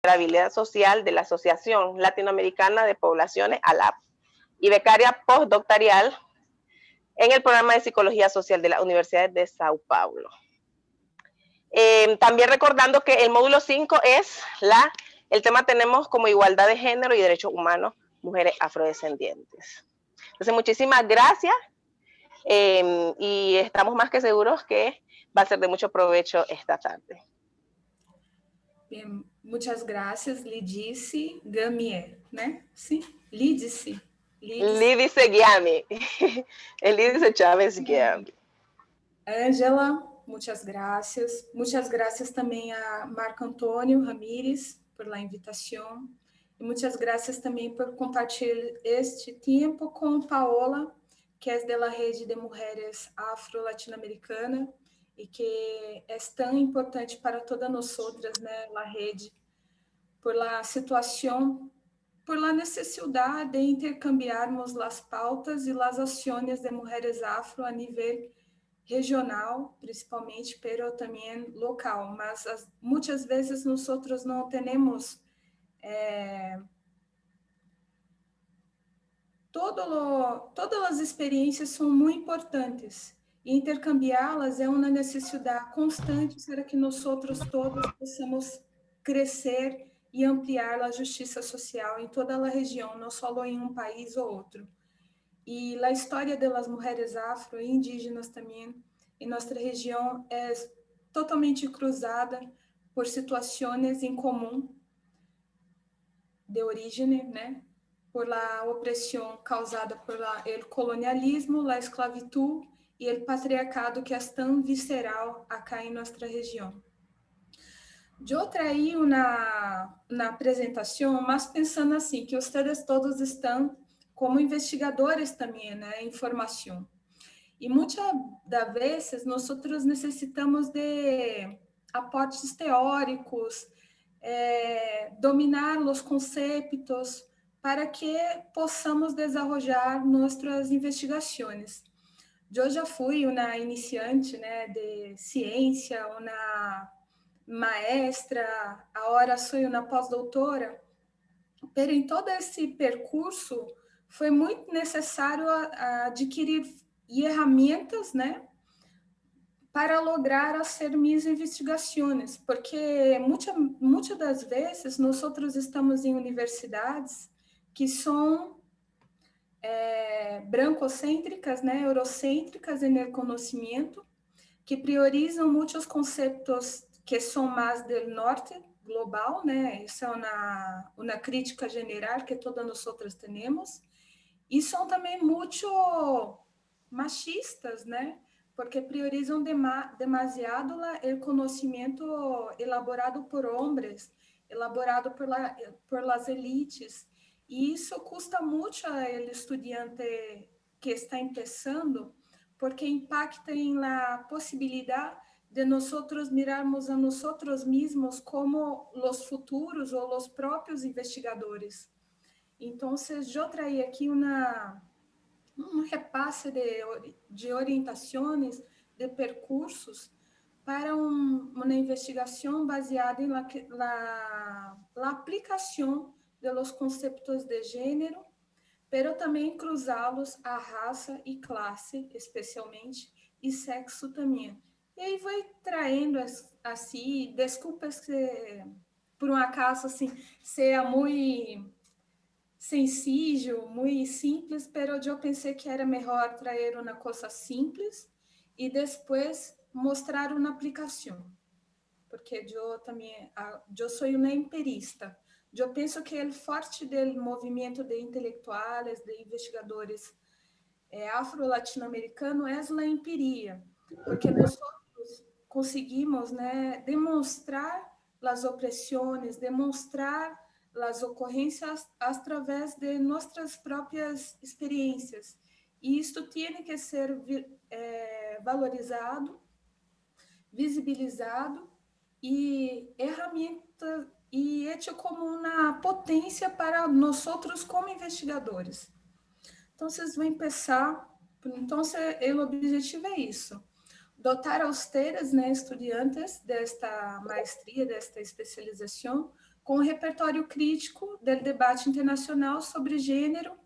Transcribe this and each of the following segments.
Vulnerabilidad Social de la Asociación Latinoamericana de Poblaciones, ALAP, y becaria postdoctoral en el programa de Psicología Social de la Universidad de Sao Paulo. También recordando que el módulo 5 es el tema tenemos como igualdad de género y derechos humanos, mujeres afrodescendientes. Entonces, muchísimas gracias y estamos más que seguros que va a ser de mucho provecho esta tarde. Bien, muchas gracias, Lidice Gamier, ¿no? Sí, Lidice. Lidice Guiami. Lidice Chávez Guiami. Ângela, muchas gracias. Muchas gracias também a Marco Antônio Ramírez por la invitação. E muitas graças também por compartilhar este tempo com Paola, que é da Rede de Mulheres Afro-Latino-Americana e que é tão importante para todas nós outras, né, a rede, por la situação, por la necessidade de intercambiarmos as pautas e as ações de mulheres afro a nível regional, principalmente, pero também local. Mas muitas vezes nós não temos todas as experiências são muito importantes e intercambiá-las é uma necessidade constante para que nós todos possamos crescer e ampliar a justiça social em toda a região, não só em um país ou outro. E a história das mulheres afro e indígenas também em nossa região é totalmente cruzada por situações em comum de origem, né? Por la opressão causada por el colonialismo, a esclavitud e o patriarcado que é tão visceral acá em nossa região. Eu traí uma apresentação, mas pensando assim, que vocês todos estão como investigadores também, né, em formação. E muitas das vezes nós necessitamos de aportes teóricos, dominar os conceitos para que possamos desenvolver nossas investigações. Eu já fui uma iniciante, né, de ciência, uma maestra, agora sou uma pós-doutora, pero em todo esse percurso foi muito necessário adquirir ferramentas, né, para lograr fazer minhas investigações, porque muitas das vezes nós estamos em universidades que são brancocêntricas, né, eurocêntricas no conhecimento, que priorizam muitos conceitos que são mais do norte global, né? Isso é uma crítica geral que todas nós temos, e são também muito machistas, né? Porque priorizam demasiado o conhecimento elaborado por homens, elaborado por las elites, e isso custa muito ao estudante que está começando, porque impacta em la possibilidade de nós mirarmos a nós mesmos como os futuros ou os próprios investigadores. Então, eu traí aqui um repasse de orientações, de percursos para uma investigação baseada na aplicação dos conceitos de gênero, pero também cruzá-los a raça e classe, especialmente, e sexo também. E aí vai traindo assim, desculpas que por um acaso assim seja muito sencillo, muito simples, pero eu pensei que era melhor trazer uma coisa simples e depois mostrar uma aplicação, porque eu sou uma empirista. Eu penso que o forte do movimento de intelectuais, de investigadores afro-latino-americano é a empiria, porque nós conseguimos, né, demonstrar as opressões, demonstrar as ocorrências através de nossas próprias experiências. E isto tem que ser valorizado, visibilizado e ferramenta e hecho como uma potência para nós como investigadores. Então, vocês vão começar. Então, o objetivo é isso: dotar a ustedes, né, estudantes desta maestria, desta especialização, com um repertório crítico do debate internacional sobre gênero,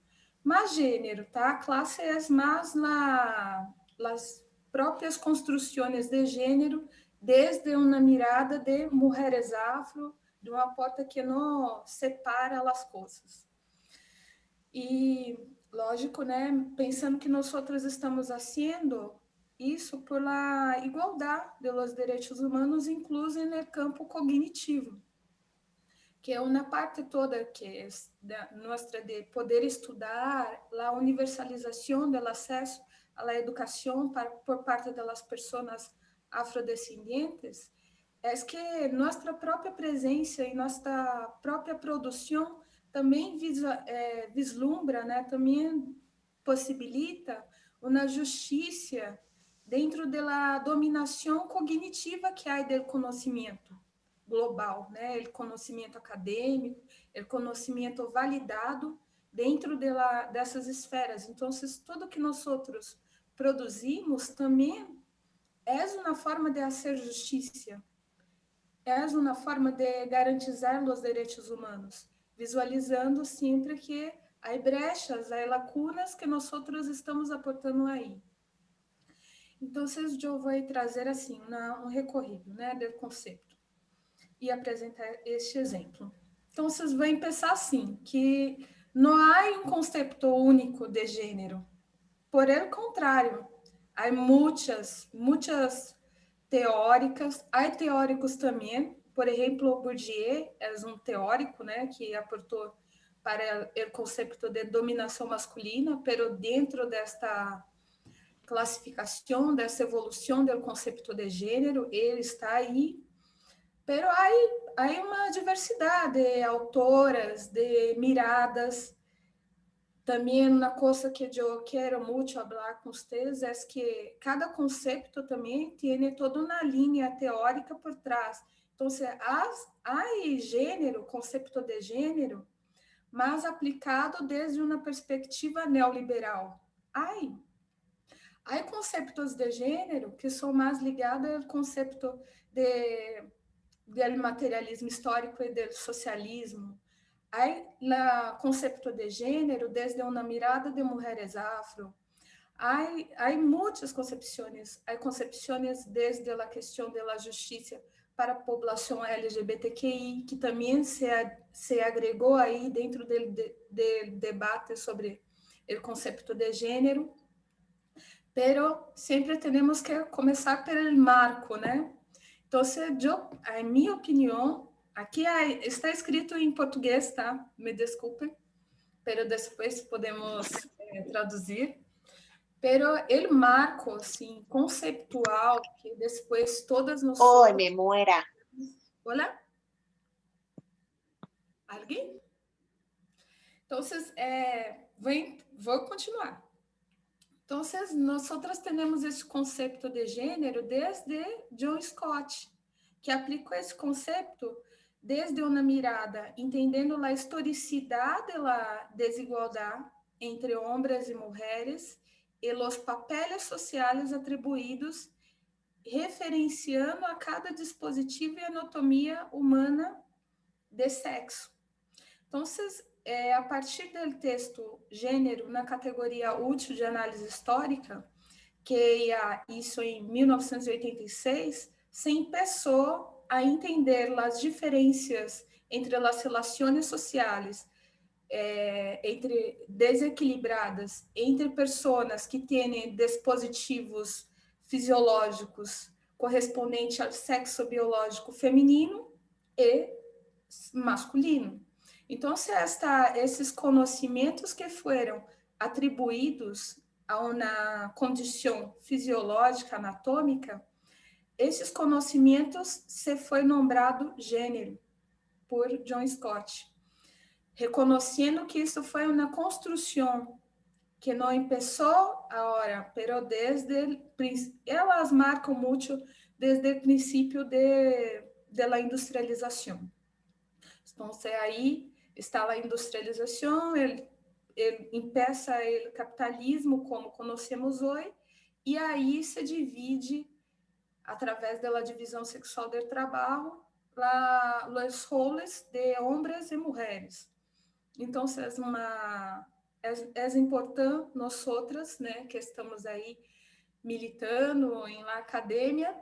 mas gênero, tá? Classe é mais las próprias construções de gênero, desde uma mirada de mulheres afro, de uma porta que não separa as coisas. E, lógico, né, pensando que nós outros estamos fazendo isso por la igualdade dos direitos humanos, incluso no campo cognitivo, que é uma parte toda que é nossa de poder estudar, a universalização do acesso à educação por parte das pessoas afrodescendentes, é que nossa própria presença e nossa própria produção também vislumbra, né, também possibilita uma justiça dentro da dominação cognitiva que há do conhecimento global, né, o conhecimento acadêmico, o conhecimento validado dentro dessas esferas. Então, tudo que nós outros produzimos também é uma forma de fazer justiça, é uma forma de garantizar os direitos humanos, visualizando sempre que há brechas, há lacunas que nós outros estamos aportando aí. Então, eu vou trazer assim um recorrido, né, do conceito e apresentar este exemplo. Então, vocês vão pensar assim, que não há um conceito único de gênero. Por el contrário, há muitas teóricas, há teóricos também, por exemplo, Bourdieu é um teórico, né, que aportou para o conceito de dominação masculina, pero dentro desta classificação, dessa evolução do conceito de gênero, ele está aí. Pero há uma diversidade de autoras, de miradas. Também uma coisa que eu quero muito falar com vocês é que cada conceito também tem toda uma linha teórica por trás. Então, há gênero, conceito de gênero, mas aplicado desde uma perspectiva neoliberal. Há conceitos de gênero que são mais ligados ao conceito do materialismo histórico e do socialismo. Há conceito de gênero desde uma mirada de mulheres afro. Há muitas concepções. Há concepções desde a questão da justiça para a população LGBTQI, que também se agregou aí dentro do debate sobre o conceito de gênero. Pero sempre temos que começar pelo marco, né? Então, em minha opinião, aqui está escrito em português, tá? Me desculpem, pero depois podemos traduzir. Pero o marco, assim, conceptual, que depois todas nós... ¡Ay, me muera! Olá? Alguém? Então, vou continuar. Então, nós temos esse conceito de gênero desde John Scott, que aplicou esse conceito desde uma mirada, entendendo a historicidade da desigualdade entre homens e mulheres e os papéis sociais atribuídos, referenciando a cada dispositivo e anatomia humana de sexo. Então, a partir do texto Gênero, na categoria útil de análise histórica, que isso em 1986, se começou a entender as diferenças entre as relações sociais desequilibradas entre pessoas que têm dispositivos fisiológicos correspondentes ao sexo biológico feminino e masculino. Então, esses conhecimentos que foram atribuídos a uma condição fisiológica, anatômica, esses conhecimentos se foi nombrado gênero por John Scott, reconhecendo que isso foi uma construção que não começou agora, pero elas marcam muito desde o princípio da industrialização. Então, aí está a industrialização, ele empeça o capitalismo como conhecemos hoje, e aí se divide, através da divisão sexual do trabalho, os roles de homens e mulheres. Então, é importante nós outras, né, que estamos aí militando em la academia,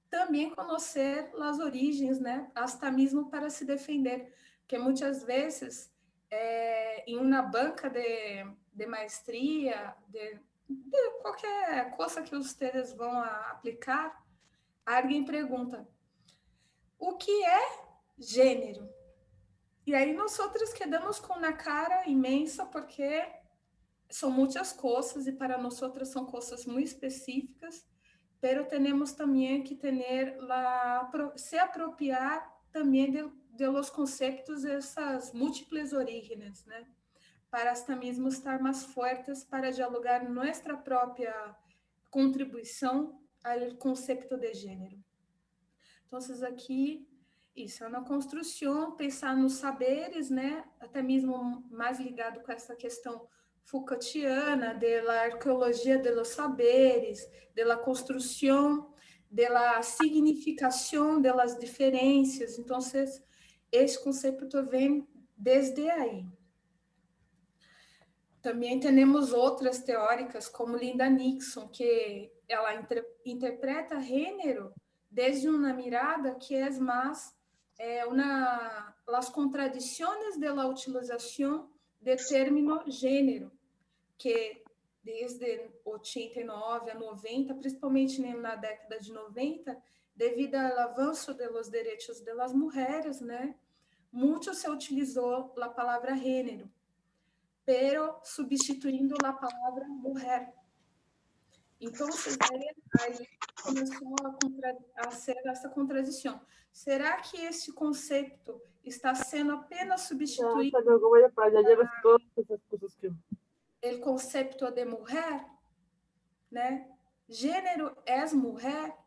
também conhecer as origens, né, hasta mesmo para se defender, que muitas vezes em uma banca de maestria, de qualquer coisa que vocês vão aplicar, alguém pergunta, o que é gênero? E aí nós outros quedamos com uma cara imensa, porque são muitas coisas, e para nós outras são coisas muito específicas, pero temos também que se apropriar também de los conceptos dessas múltiples orígenes, né? Para hasta mesmo estar mais fortes para dialogar nossa própria contribuição ao conceito de gênero. Então, aqui, isso é uma construção, pensar nos saberes, né? Até mesmo mais ligado com essa questão Foucaultiana, da arqueologia de los saberes, da construção, da significação das diferenças. Então, esse conceito vem desde aí. Também temos outras teóricas, como Linda Nixon, que ela interpreta gênero desde uma mirada que é mais as contradições da utilização do termo gênero, que desde 89 a 90, principalmente na década de 90, devido ao avanço dos direitos das mulheres, né, muito se utilizou a palavra gênero, pero substituindo a palavra mulher. Então, aí começou a ser essa contradição. Será que esse conceito está sendo apenas substituído o conceito de mulher, né? Gênero é mulher,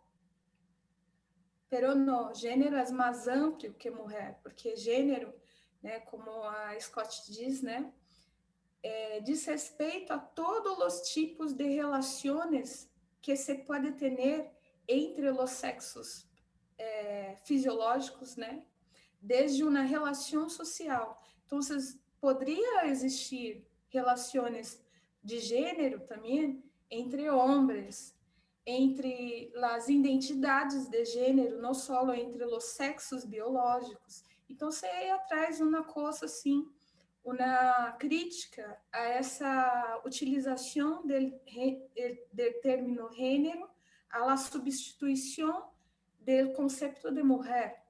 pero não, gênero é mais amplo que mulher, porque gênero, né, como a Scott diz, né, diz respeito a todos os tipos de relações que se pode ter entre os sexos fisiológicos, né? Desde uma relação social. Então, poderia existir relações de gênero também entre homens, entre as identidades de gênero, não só entre os sexos biológicos. Então, você traz uma coisa assim, uma crítica a essa utilização do termo gênero, a substituição do conceito de mulher.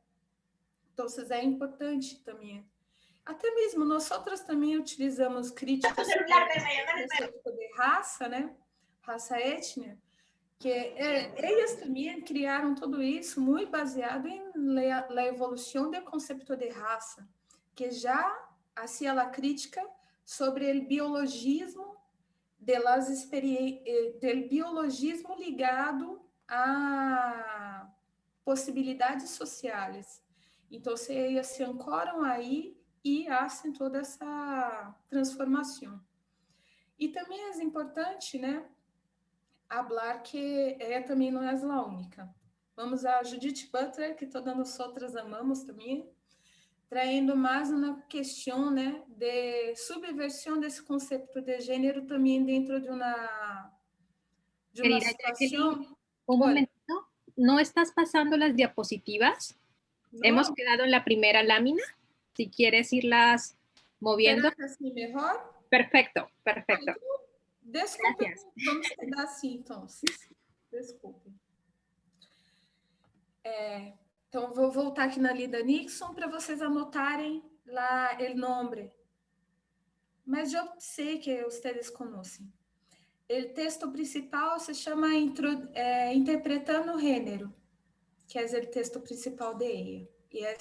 Então, é importante também. Até mesmo nós outras também utilizamos críticas sobre o conceito de raça, né? Raça étnica, que eles também criaram tudo isso muito baseado na evolução do conceito de raça, que já hacía a crítica sobre o biologismo del biologismo ligado a possibilidades sociais. Então, eles se ancoram aí e fazem toda essa transformação. E também é importante, né, falar que também não é a única. Vamos a Judith Butler, que todas nós outras amamos também, trazendo mais uma questão, né, de subversão desse conceito de gênero também dentro de uma situação. Un momentito, ¿no estás pasando las diapositivas? No. Hemos quedado en la primera lámina. Si quieres irlas moviendo. ¿Será que así mejor? Perfecto, perfecto. Desculpe, vamos quedar assim, então. Desculpe. Então, vou voltar aqui na Linda Nixon para vocês anotarem lá o nome. Mas eu sei que vocês conhecem. O texto principal se chama Interpretando o Gênero, que é o texto principal de ela. E é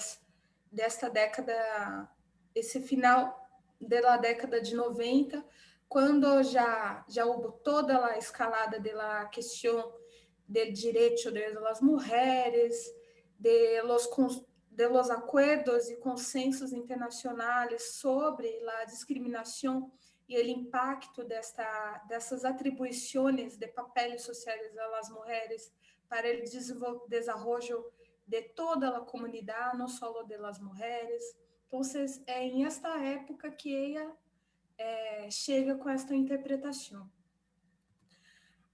desta década, esse final da década de 90, quando já houve toda a escalada da questão do direito das mulheres, de los acordos e consensos internacionais sobre a discriminação e o impacto dessas atribuições de papéis sociais às mulheres para o desenvolvimento de toda a comunidade, não só de las mulheres. Então, é em esta época que ela chega com esta interpretação.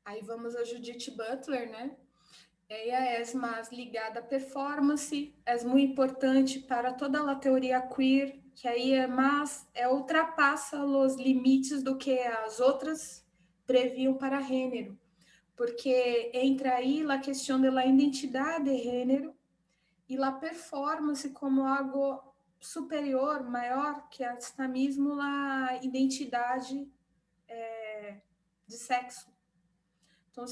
Aí vamos a Judith Butler, né? Ela é mais ligada à performance, é muito importante para toda a teoria queer, que aí ultrapassa os limites do que as outras previam para gênero, porque entra aí a questão da identidade de gênero e a performance como algo superior, maior, que até mesmo a identidade de sexo. Então,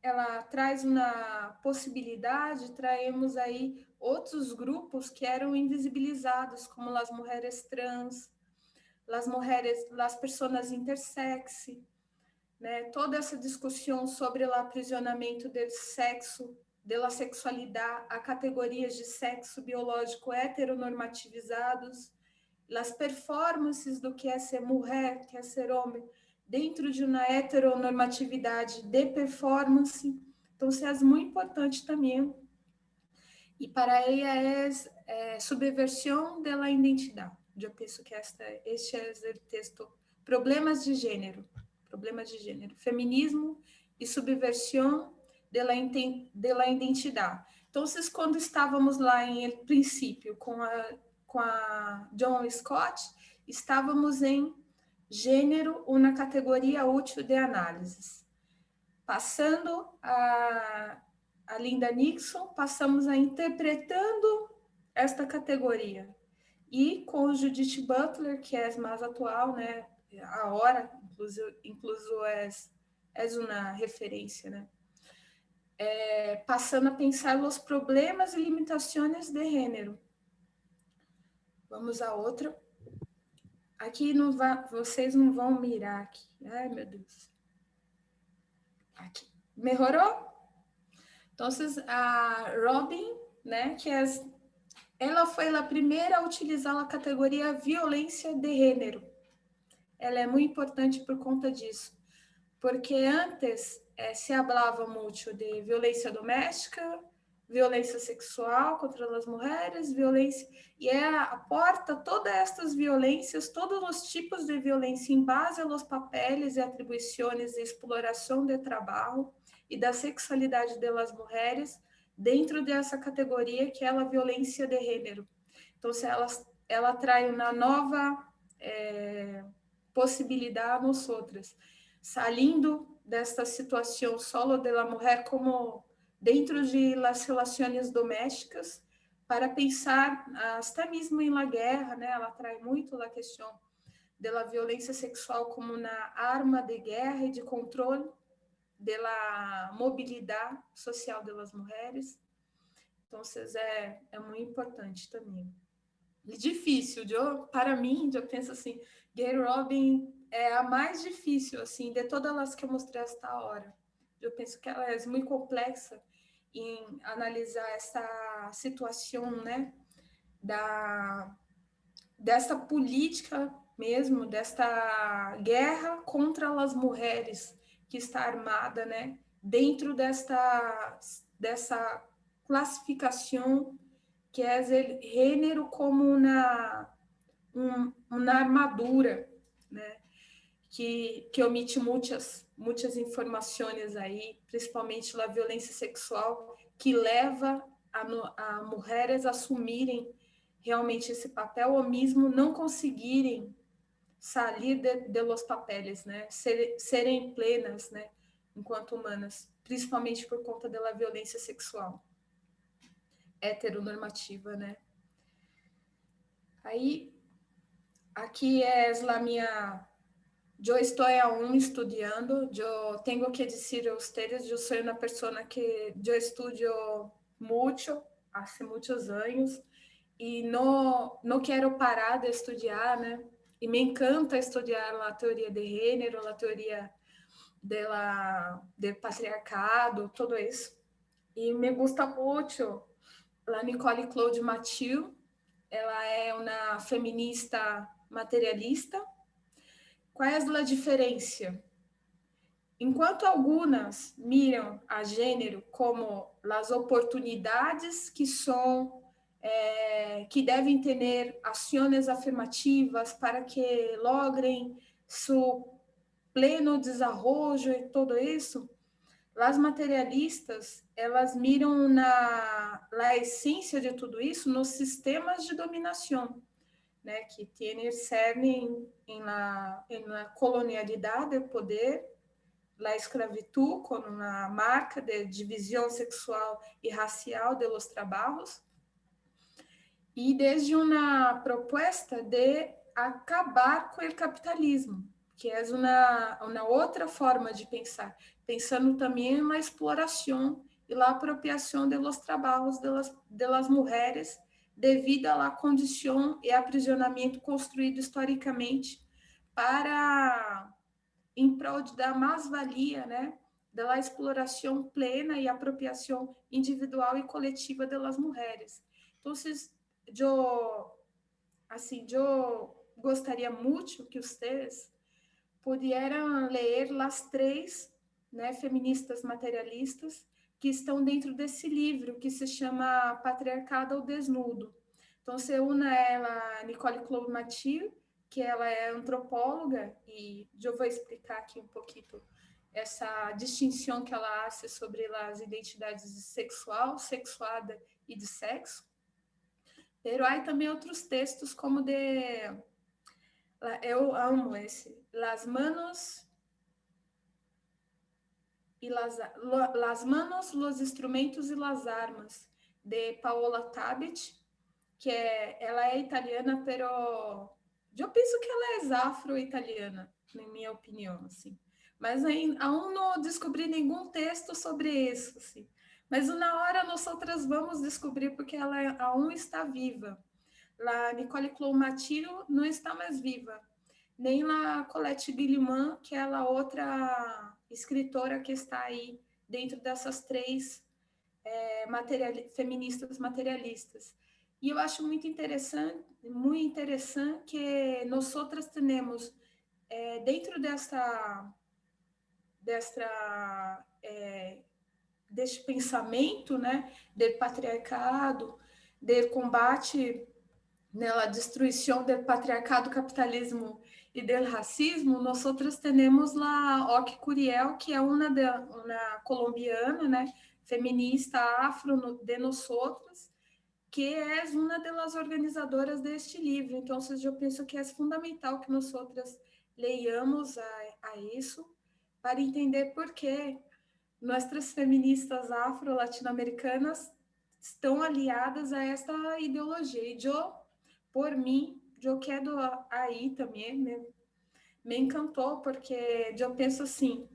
ela traz uma possibilidade, traemos aí outros grupos que eram invisibilizados, como as mulheres trans, as pessoas intersexe, né? Toda essa discussão sobre o aprisionamento do sexo, da sexualidade, a categorias de sexo biológico heteronormativizados, as performances do que é ser mulher, que é ser homem, dentro de uma heteronormatividade de performance. Então, isso é muito importante também. E para ela é subversão da identidade. Eu penso que este é o texto. Problemas de gênero, feminismo e subversão da identidade. Então, quando estávamos lá em princípio com a John Scott, estávamos em gênero, uma categoria útil de análise. Passando a Linda Nixon, passamos a interpretando esta categoria. E com Judith Butler, que é mais atual, né? A hora, incluso é uma referência, né? Passando a pensar os problemas e limitações de gênero. Vamos a outra. Aqui vocês não vão mirar aqui. Ai, meu Deus. Aqui. Melhorou? Então, a Robin, né, ela foi a primeira a utilizar a categoria violência de gênero. Ela é muito importante por conta disso. Porque antes se falava muito de violência doméstica, violência sexual contra as mulheres, violência... E aporta todas estas violências, todos os tipos de violência em base aos papéis e atribuições de exploração de trabalho e da sexualidade das mulheres dentro dessa categoria que é a violência de gênero. Então, ela traz uma nova possibilidade nos outros, saindo desta situação solo da mulher como dentro de las relações domésticas, para pensar até mesmo em la guerra, né? Ela traz muito a questão da violência sexual como uma arma de guerra e de controle da mobilidade social das mulheres. Então, é muito importante também. E difícil, para mim, eu penso assim, Gay Robin é a mais difícil, assim, de todas as que eu mostrei esta hora. Eu penso que ela é muito complexa em analisar essa situação, né, dessa política mesmo, desta guerra contra as mulheres que está armada, né, dentro dessa classificação que é o gênero como uma armadura, né, que omite muitas informações aí, principalmente a violência sexual, que leva a mulheres a assumirem realmente esse papel ou mesmo não conseguirem sair de los papeles, né? Serem plenas, né? Enquanto humanas, principalmente por conta da violência sexual heteronormativa, né? Aí, aqui é a minha... Eu estou aún estudando, eu tenho que dizer a vocês, eu sou uma pessoa que eu estudo muito, há muitos anos, e não quero parar de estudar, né? E me encanta estudar a teoria de gênero, a teoria do patriarcado, tudo isso. E me gusta muito a Nicole Claude Mathieu, ela é uma feminista materialista. Qual é a diferença enquanto algunas miram a gênero como as oportunidades que devem ter ações afirmativas para que logrem seu pleno desenvolvimento e tudo isso, as materialistas, elas miram na essência de tudo isso nos sistemas de dominação, né, que tem cerne na colonialidade, o poder, a escravitud como uma marca de divisão sexual e racial de los trabajos, e desde uma proposta de acabar com o capitalismo, que é uma outra forma de pensar, pensando também na exploração e na apropriação de los trabalhos de las mulheres devido à condição e aprisionamento construído historicamente para em prol da mais-valia, né, da exploração plena e apropriação individual e coletiva das mulheres. Então, eu gostaria muito que vocês pudieran ler as três, né, feministas materialistas que estão dentro desse livro, que se chama Patriarcado ao Desnudo. Então, uma é a Nicole Cloud-Mathieu, que ela é antropóloga, e eu vou explicar aqui um pouquinho essa distinção que ela faz sobre as identidades de sexual, sexuada e de sexo. Pero há também outros textos, como eu amo esse, Las manos, los instrumentos e las armas, de Paola Tabet, que ela é italiana, pero eu penso que ela é afro-italiana, na minha opinião, assim. Mas aún não descobri nenhum texto sobre isso, assim. Mas na hora nós outras vamos descobrir, porque ela aún está viva. A Nicole Cloud-Mathieu não está mais viva, nem a Colette Guillemot, que é a outra escritora que está aí dentro dessas três feministas materialistas. E eu acho muito interessante que nós outras temos dentro deste pensamento, né, do patriarcado, do combate, né, a destruição do patriarcado, capitalismo e do racismo, nós outras temos a Oki Curiel, que é uma colombiana, né, feminista afro de nós outras, que é uma das organizadoras deste livro. Então, eu penso que é fundamental que nós outras leiamos a isso para entender por que nossas feministas afro-latino-americanas estão aliadas a esta ideologia. E por mim, eu quero aí também, me encantou, porque eu penso assim,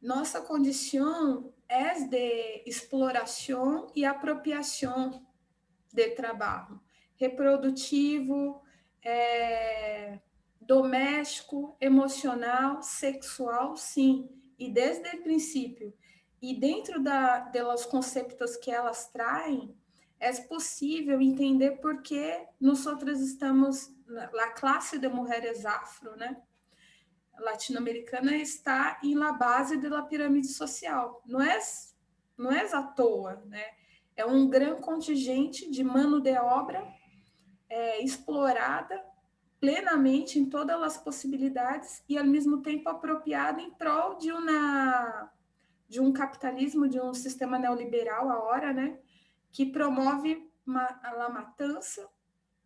nossa condição é de exploração e apropriação de trabalho reprodutivo, doméstico, emocional, sexual, sim, e desde o princípio. E dentro delas conceitos que elas traem, é possível entender por que nós outras estamos, a classe de mulheres afro, né, latino-americana, está em la base da pirâmide social. Não é à toa, né? É um grande contingente de mano de obra explorada plenamente em todas as possibilidades e, ao mesmo tempo, apropriada em prol de um capitalismo, de um sistema neoliberal, agora, né, que promove a matança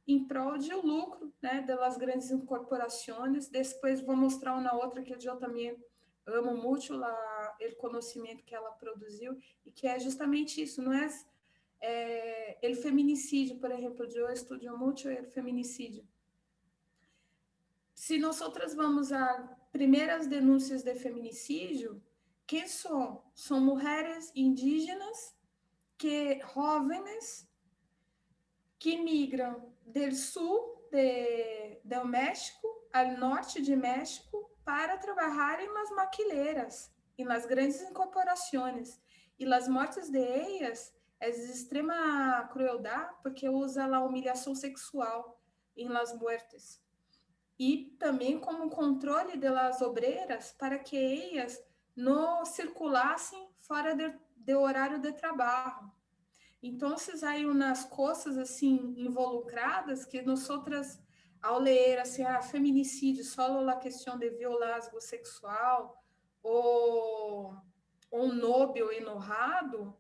em prol de lucro, né, das grandes corporações. Depois vou mostrar uma outra que eu também amo muito, o conhecimento que ela produziu, e que é justamente isso, não é o feminicídio, por exemplo, eu estudo muito o feminicídio. Se nós outras vamos a primeiras denúncias de feminicídio, quem são? São mulheres indígenas, jovens, que migram do sul do México ao norte de México para trabalhar nas maquileiras e nas grandes incorporações. E as mortes de ellas é de extrema crueldade, porque usa a humilhação sexual em las muertes. e também como controle das obreiras para que elas não circulassem fora do horário de trabalho. Então, aí umas coisas assim involucradas que nós outras ao ler assim, feminicídio, só a questão de violência sexual ou nobel enojado,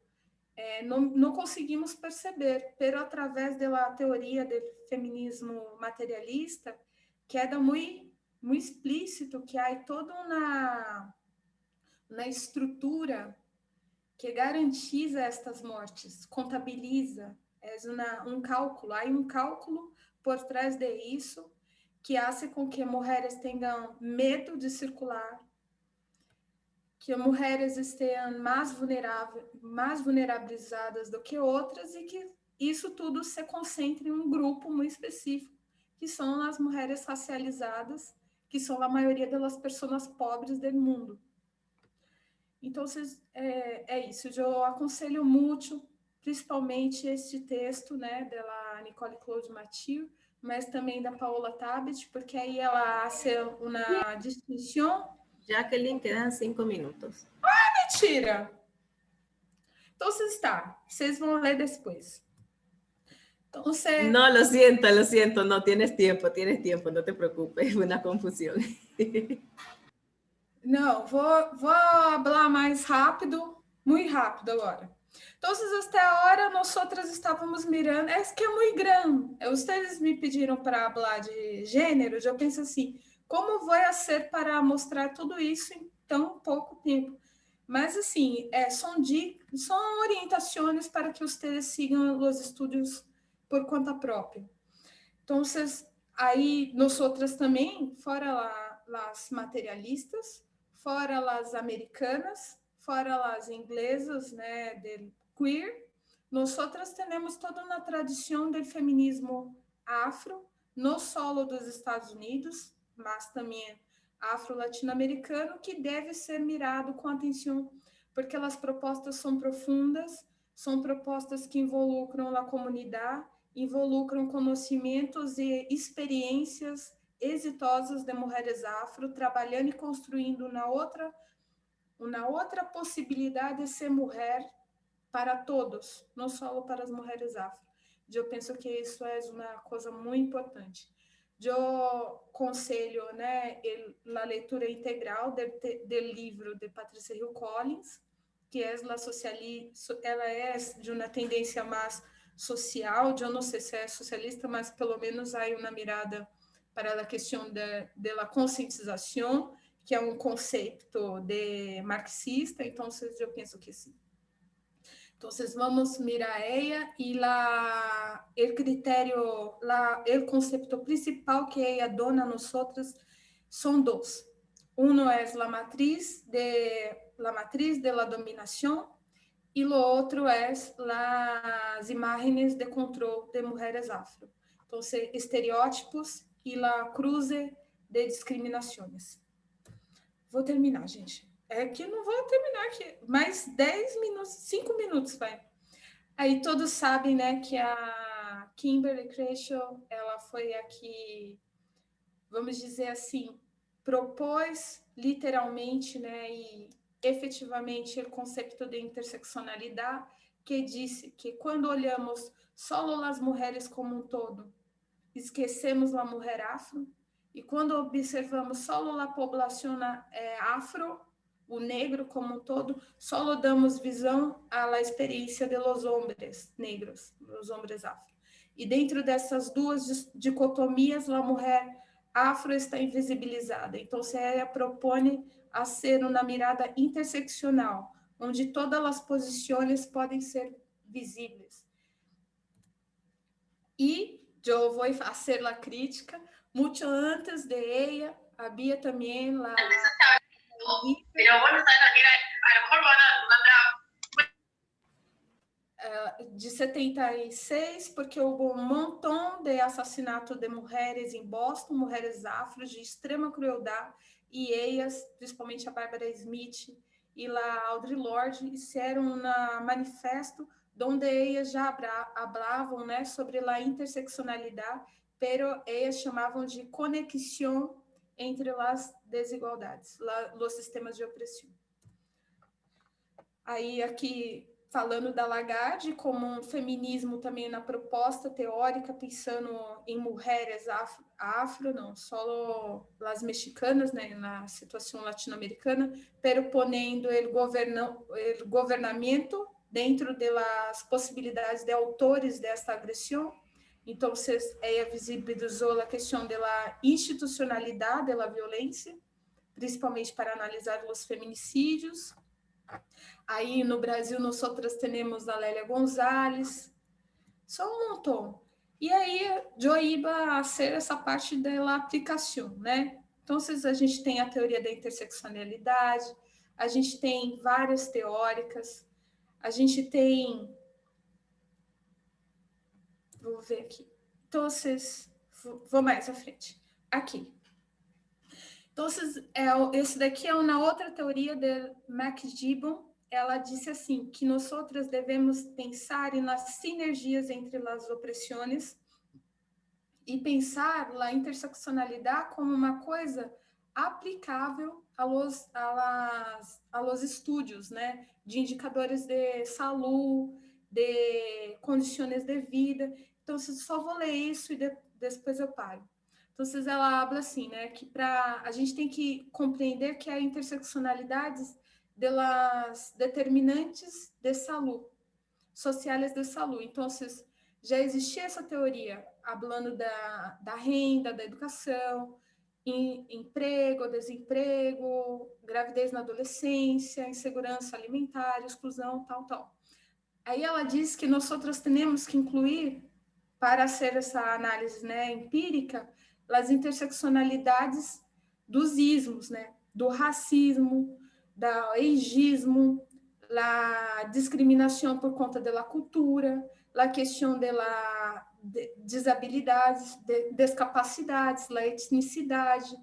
não conseguimos perceber, pero através da teoria do feminismo materialista, queda muito explícito que há toda uma estrutura que garantiza estas mortes, contabiliza, um cálculo, há um cálculo por trás de isso que hace com que mulheres tenham medo de circular, que mulheres estejam mais vulnerabilizadas do que outras e que isso tudo se concentre em um grupo muito específico, que são as mulheres racializadas, que são a maioria das pessoas pobres do mundo. Então, é isso. Eu aconselho muito, principalmente este texto, né, da Nicole Claude Mathieu, mas também da Paola Tabet, porque aí ela faz uma distinção. Jacqueline, quedan 5 minutos. Mentira! Então, vocês vão ler depois. Então, No, lo siento, no, tienes tiempo, no te preocupes, fue una confusión. Não, vou falar mais rápido, muito rápido agora. Então, até a hora, nós outras estávamos mirando, que é muito grande. Vocês me pediram para falar de gênero, eu penso assim, como vou ser para mostrar tudo isso em tão pouco tempo? Mas, assim, são orientações para que vocês sigam os estudos por conta própria. Então, aí, nós outras também, fora lá, as materialistas, fora as americanas, fora as inglesas, né, del queer, nós outras temos toda uma tradição do feminismo afro, não só dos Estados Unidos, mas também afro-latino-americano, que deve ser mirado com atenção, porque as propostas são profundas, são propostas que involucram a comunidade, involucram conhecimentos e experiências exitosas de mulheres afro, trabalhando e construindo uma outra possibilidade de ser mulher para todos, não só para as mulheres afro. Eu penso que isso é uma coisa muito importante. Eu conselho, né, a leitura integral do livro de Patricia Hill Collins, que ela é de uma tendência mais social, eu não sei se é socialista, mas pelo menos há uma mirada para a questão da conscientização, que é um conceito de marxista, então eu penso que sim. Então, vamos mirar ela e o critério, o conceito principal que ela dona a nós outras são dois. Um é a matriz de la dominação e o outro é as imagens de controle de mulheres afro. Então, estereótipos e a cruze de discriminações. Vou terminar, gente. É que não vou terminar aqui. Mais 10 minutos, 5 minutos, vai. Aí todos sabem, né, que a Kimberly Crenshaw, ela foi aqui, vamos dizer assim, propôs literalmente, né, e efetivamente o conceito de interseccionalidade, que disse que quando olhamos só as mulheres como um todo, esquecemos a mulher afro, e quando observamos só a população afro, o negro como um todo, só damos visão à experiência de los hombres negros, os homens afro. E dentro dessas duas dicotomias, a mulher afro está invisibilizada. Então, ela propõe a ser uma mirada interseccional, onde todas as posições podem ser visíveis. E eu vou fazer a crítica, muito antes de ella, havia também a de 76, porque houve um montão de assassinato de mulheres em Boston, mulheres afros de extrema crueldade, e elas, principalmente a Barbara Smith e a Audre Lorde, fizeram um manifesto onde elas já falavam, né, sobre a interseccionalidade, pero elas chamavam de conexão entre as desigualdades, os sistemas de opressão. Aí aqui falando da Lagarde como um feminismo também na proposta teórica, pensando em mulheres não, só as mexicanas, né, na situação latino-americana, pero ponendo o governamento dentro das possibilidades de autores desta agressão. Então, ela visibilizou a questão da institucionalidade da violência, principalmente para analisar os feminicídios. Aí no Brasil nós temos a Lélia Gonzalez, só um montão. E aí eu iba a ser essa parte da aplicação, né? Então a gente tem a teoria da interseccionalidade, a gente tem várias teóricas, a gente tem, vou ver aqui. Então vou mais à frente. Aqui. Então, esse daqui é uma outra teoria de McGibbon. Ela disse assim, que nós devemos pensar nas sinergias entre as opressões e pensar a interseccionalidade como uma coisa aplicável aos estudos, né, de indicadores de saúde, de condições de vida. Então, só vou ler isso e depois eu paro. Então, ela habla assim, né, que a gente tem que compreender que a interseccionalidade das determinantes de saúde, sociais de saúde. Então, já existia essa teoria, falando da renda, da educação, emprego, desemprego, gravidez na adolescência, insegurança alimentar, exclusão, tal. Aí ela diz que nós temos que incluir, para ser essa análise, né, empírica, as interseccionalidades dos ismos, né, do racismo, do ageismo, a discriminação por conta da cultura, a questão da desabilidades, discapacidades, a etnicidade,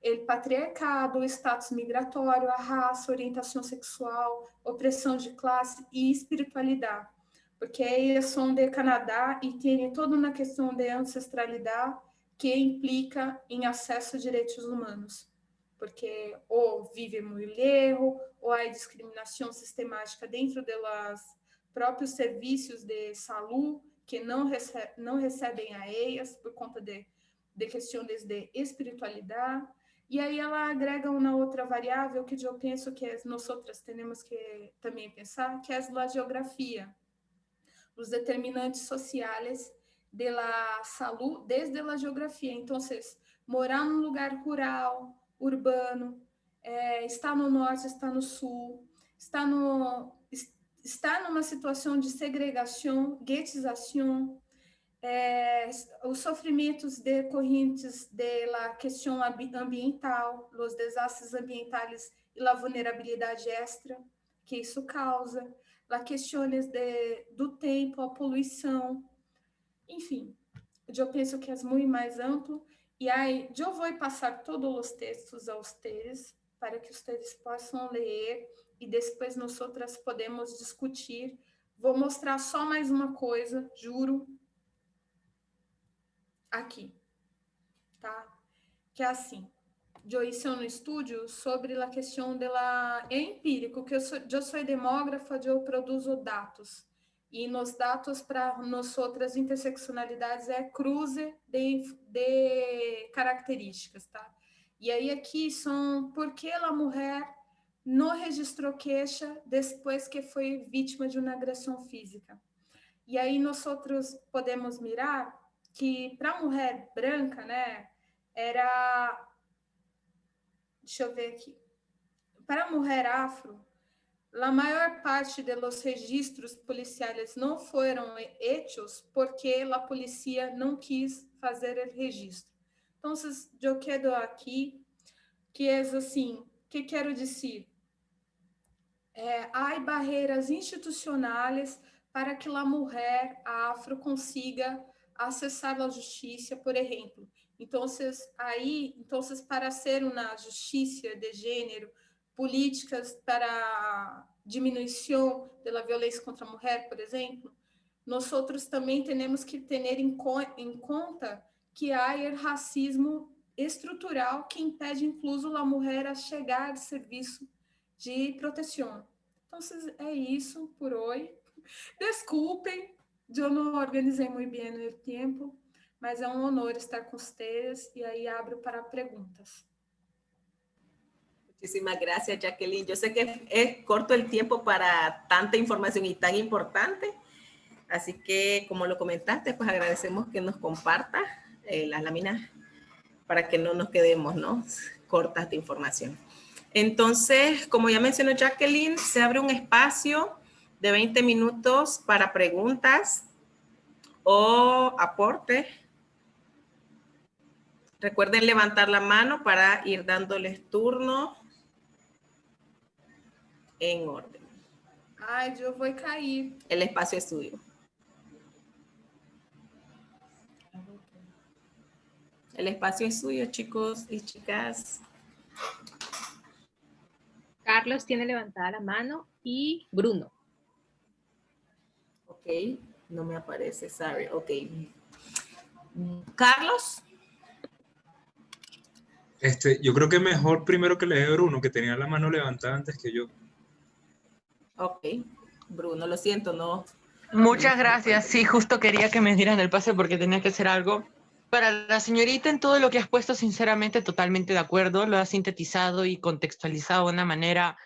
o patriarcado, o status migratório, a raça, orientação sexual, opressão de classe e espiritualidade. Porque eles são do Canadá e tem toda uma questão de ancestralidade que implica em acesso a direitos humanos, porque ou vive mulher, ou há discriminação sistemática dentro dos próprios serviços de saúde, que não recebem a elas por conta de questões de espiritualidade. E aí ela agrega uma outra variável que eu penso que nós temos que também pensar, que é a geografia, os determinantes sociais da saúde desde a geografia. Então, morar num lugar rural, urbano, está no norte, está no sul, está numa situação de segregação, guetização, os sofrimentos decorrentes da questão ambiental, os desastres ambientais e a vulnerabilidade extra que isso causa, as questões do tempo, a poluição, enfim, eu penso que é muito mais amplo, e aí eu vou passar todos os textos a vocês, para que vocês possam ler, e depois nós podemos discutir. Vou mostrar só mais uma coisa, juro, aqui, tá? Que é assim, eu hice um estudo sobre a questão é empírico, que eu sou demógrafa, eu produzo dados, e nos dados para nós outras interseccionalidades cruze de características, tá? E aí aqui são por que a mulher não registrou queixa depois que foi vítima de uma agressão física. E aí nós podemos mirar que para a mulher branca, né, deixa eu ver aqui, para a mulher afro, a maior parte dos registros policiais não foram hechos porque a polícia não quis fazer o registro. Então, eu quero aqui que é assim, que quero dizer? Há barreiras institucionais para que a mulher afro consiga acessar a justiça, por exemplo. Então, para ser uma justiça de gênero, políticas para diminuição da violência contra a mulher, por exemplo, nós também temos que ter em conta que há o racismo estrutural que impede incluso a mulher a chegar ao serviço de proteção. Então, é isso por hoje. Desculpem, eu não organizei muito bem o tempo, mas é um honor estar com vocês e aí abro para perguntas. Muchísimas gracias, Jacqueline. Yo sé que es corto el tiempo para tanta información y tan importante, así que como lo comentaste, pues agradecemos que nos compartas las láminas para que no nos quedemos, ¿no?, cortas de información. Entonces, como ya mencionó Jacqueline, se abre un espacio de 20 minutos para preguntas o aportes. Recuerden levantar la mano para ir dándoles turno en orden. Ai, eu vou cair. El espacio es suyo. El espacio es suyo, chicos y chicas. Carlos tiene levantada la mano y Bruno. Ok, no me aparece, sorry. Ok. Carlos. Yo creo que mejor primero que le dé Bruno, que tenía la mano levantada antes que yo. Ok, Bruno, lo siento, no. Muchas gracias. Sí, justo quería que me dieran el pase porque tenía que hacer algo. Para la señorita, en todo lo que has puesto, sinceramente, totalmente de acuerdo. Lo has sintetizado y contextualizado de una manera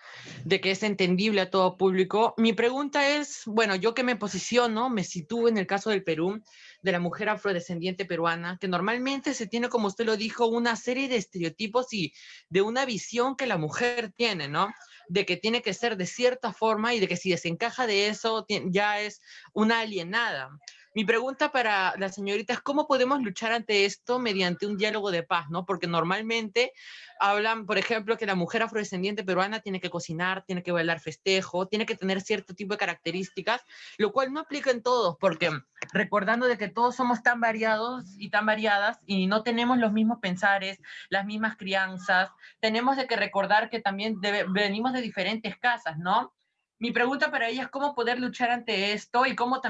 de que es entendible a todo público. Mi pregunta es, bueno, yo que me posiciono, me sitúo en el caso del Perú, de la mujer afrodescendiente peruana, que normalmente se tiene, como usted lo dijo, una serie de estereotipos y de una visión que la mujer tiene, ¿no? De que tiene que ser de cierta forma y de que si desencaja de eso ya es una alienada. Mi pregunta para la señorita es cómo podemos luchar ante esto mediante un diálogo de paz, ¿no? Porque normalmente hablan, por ejemplo, que la mujer afrodescendiente peruana tiene que cocinar, tiene que bailar festejo, tiene que tener cierto tipo de características, lo cual no aplica en todos, porque recordando de que todos somos tan variados y tan variadas y no tenemos los mismos pensares, las mismas crianzas, tenemos de que recordar que también venimos de diferentes casas, ¿no? Mi pregunta para ella es cómo poder luchar ante esto y cómo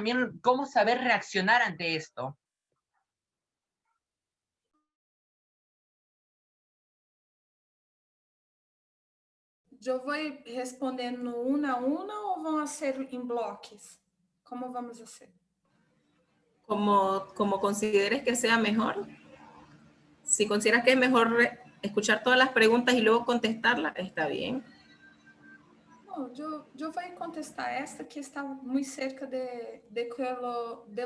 saber reaccionar ante esto. Eu vou respondendo uma a uma ou vão ser em blocos? Como vamos fazer? Como consideres que sea mejor. Si consideras que es mejor escuchar todas las preguntas y luego contestarlas, está bien. Bom, eu vou contestar esta que está muito cerca de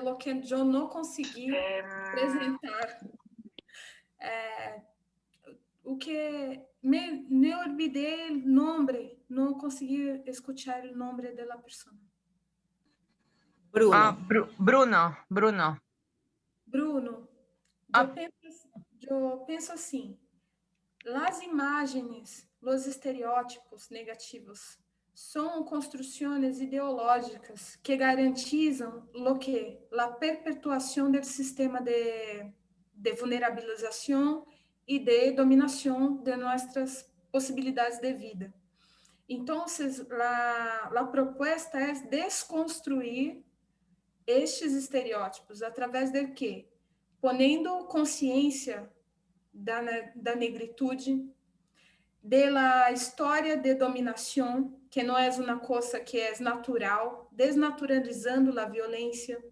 lo que eu não consegui apresentar. O que me olvidei o nome, não consegui escuchar o nome da pessoa. Bruno. Bruno. Bruno, eu penso assim, as imagens, os estereótipos negativos são construções ideológicas que garantizam o que? A perpetuação do sistema de vulnerabilização e de dominação de nossas possibilidades de vida. Então, a proposta é desconstruir estes estereótipos através de quê? Ponendo consciência da negritude, da história de dominação, que não é uma coisa que é natural, desnaturalizando a violência.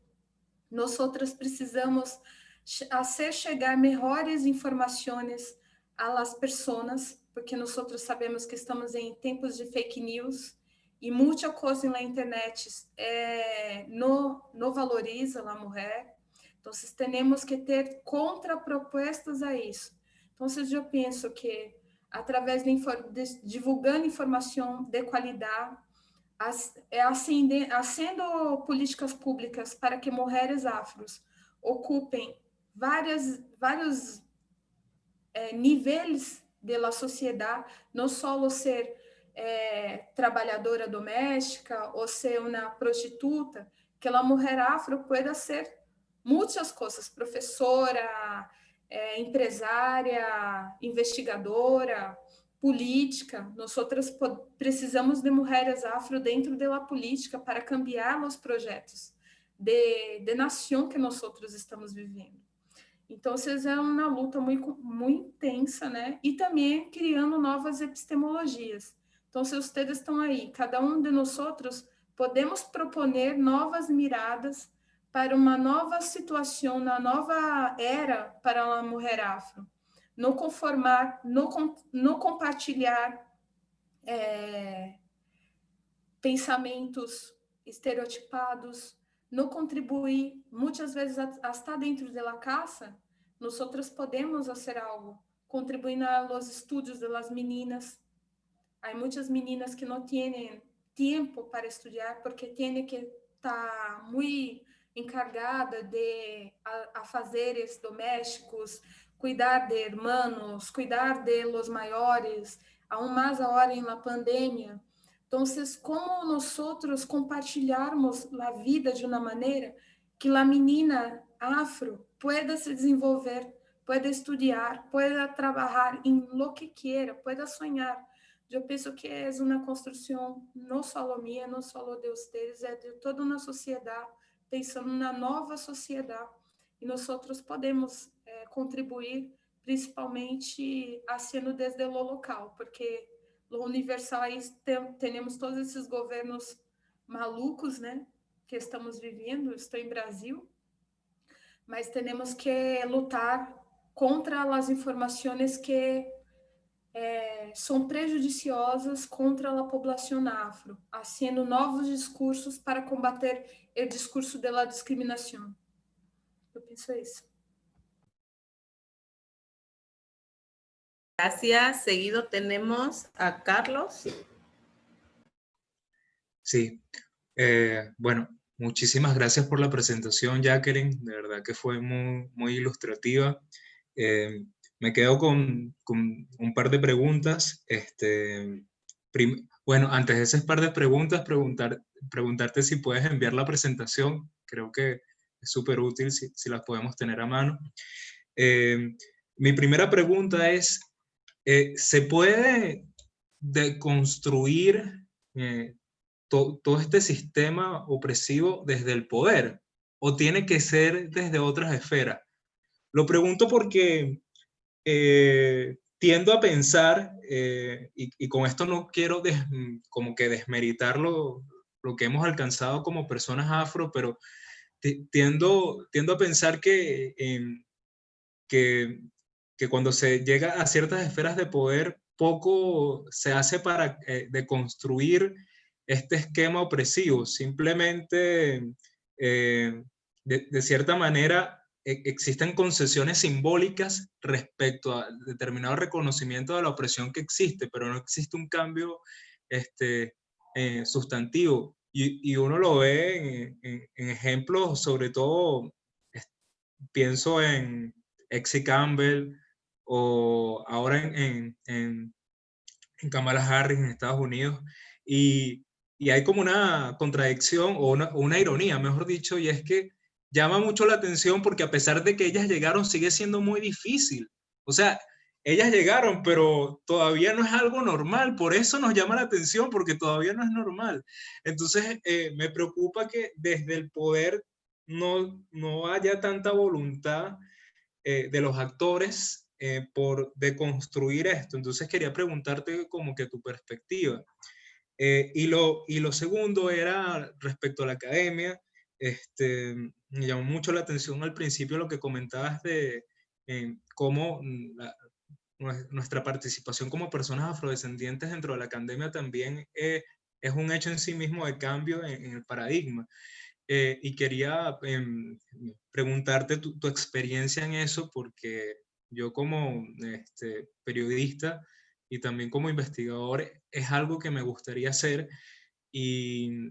Nós precisamos fazer chegar melhores informações às pessoas, porque nós sabemos que estamos em tempos de fake news e muita coisa na internet não valoriza a mulher. Então, temos que ter contrapropostas a isso. Então, eu penso que através de divulgando informação de qualidade, acendendo políticas públicas para que mulheres afros ocupem vários níveis da sociedade, não só ser trabalhadora doméstica ou ser uma prostituta, que a mulher afro pueda ser muitas coisas, professora, empresária, investigadora, política. Nós precisamos de mulheres afro dentro da política para cambiar os projetos de nação que nós estamos vivendo. Então, é uma luta muito, muito intensa, né? E também criando novas epistemologias. Então, se vocês estão aí, cada um de nós outros podemos proponer novas miradas para uma nova situação, na nova era para a mulher afro. Não conformar, não compartilhar pensamentos estereotipados, não contribuir, muitas vezes hasta dentro da casa, nós podemos fazer algo, contribuindo aos estudos das meninas. Há muitas meninas que não têm tempo para estudar porque têm que estar muito encargada de afazeres domésticos, cuidar de irmãos, cuidar de los maiores, aún mais agora na pandemia. Então, como nós compartilharmos a vida de uma maneira que a menina afro pueda se desenvolver, pueda estudar, pueda trabalhar em lo que quiera, pueda sonhar. Eu penso que é uma construção não só minha, não só de vocês, é de toda uma sociedade, pensando na nova sociedade. E nós podemos contribuir, principalmente sendo desde o local, porque no universal aí temos todos esses governos malucos, né, que estamos vivendo. Estou em Brasil, mas temos que lutar contra as informações que são prejudiciosas contra a população afro, haciendo novos discursos para combater o discurso da discriminação. Eu penso isso. Gracias. Seguido tenemos a Carlos. Sí, bueno, muchísimas gracias por la presentación, Jacqueline. De verdad que fue muy, muy ilustrativa. Me quedo con un par de preguntas. Bueno, antes de ese par de preguntas, preguntarte si puedes enviar la presentación. Creo que es súper útil si las podemos tener a mano. Mi primera pregunta es, ¿se puede deconstruir todo este sistema opresivo desde el poder? ¿O tiene que ser desde otras esferas? Lo pregunto porque tiendo a pensar, y con esto no quiero como que desmeritar lo que hemos alcanzado como personas afro, pero tiendo a pensar que cuando se llega a ciertas esferas de poder, poco se hace para deconstruir este esquema opresivo. Simplemente, de cierta manera, existen concesiones simbólicas respecto a determinado reconocimiento de la opresión que existe, pero no existe un cambio sustantivo. Y uno lo ve en ejemplos, sobre todo, pienso en Exie Campbell, o ahora en Kamala Harris en Estados Unidos, y hay como una contradicción o una ironía, mejor dicho, y es que llama mucho la atención porque a pesar de que ellas llegaron, sigue siendo muy difícil. O sea, ellas llegaron, pero todavía no es algo normal, por eso nos llama la atención, porque todavía no es normal. Entonces, me preocupa que desde el poder no haya tanta voluntad de los actores por deconstruir esto. Entonces quería preguntarte como que tu perspectiva. Y lo segundo era respecto a la academia. Me llamó mucho la atención al principio lo que comentabas de cómo nuestra participación como personas afrodescendientes dentro de la academia también es un hecho en sí mismo de cambio en el paradigma. Y quería preguntarte tu experiencia en eso, porque yo como periodista y también como investigador es algo que me gustaría hacer, y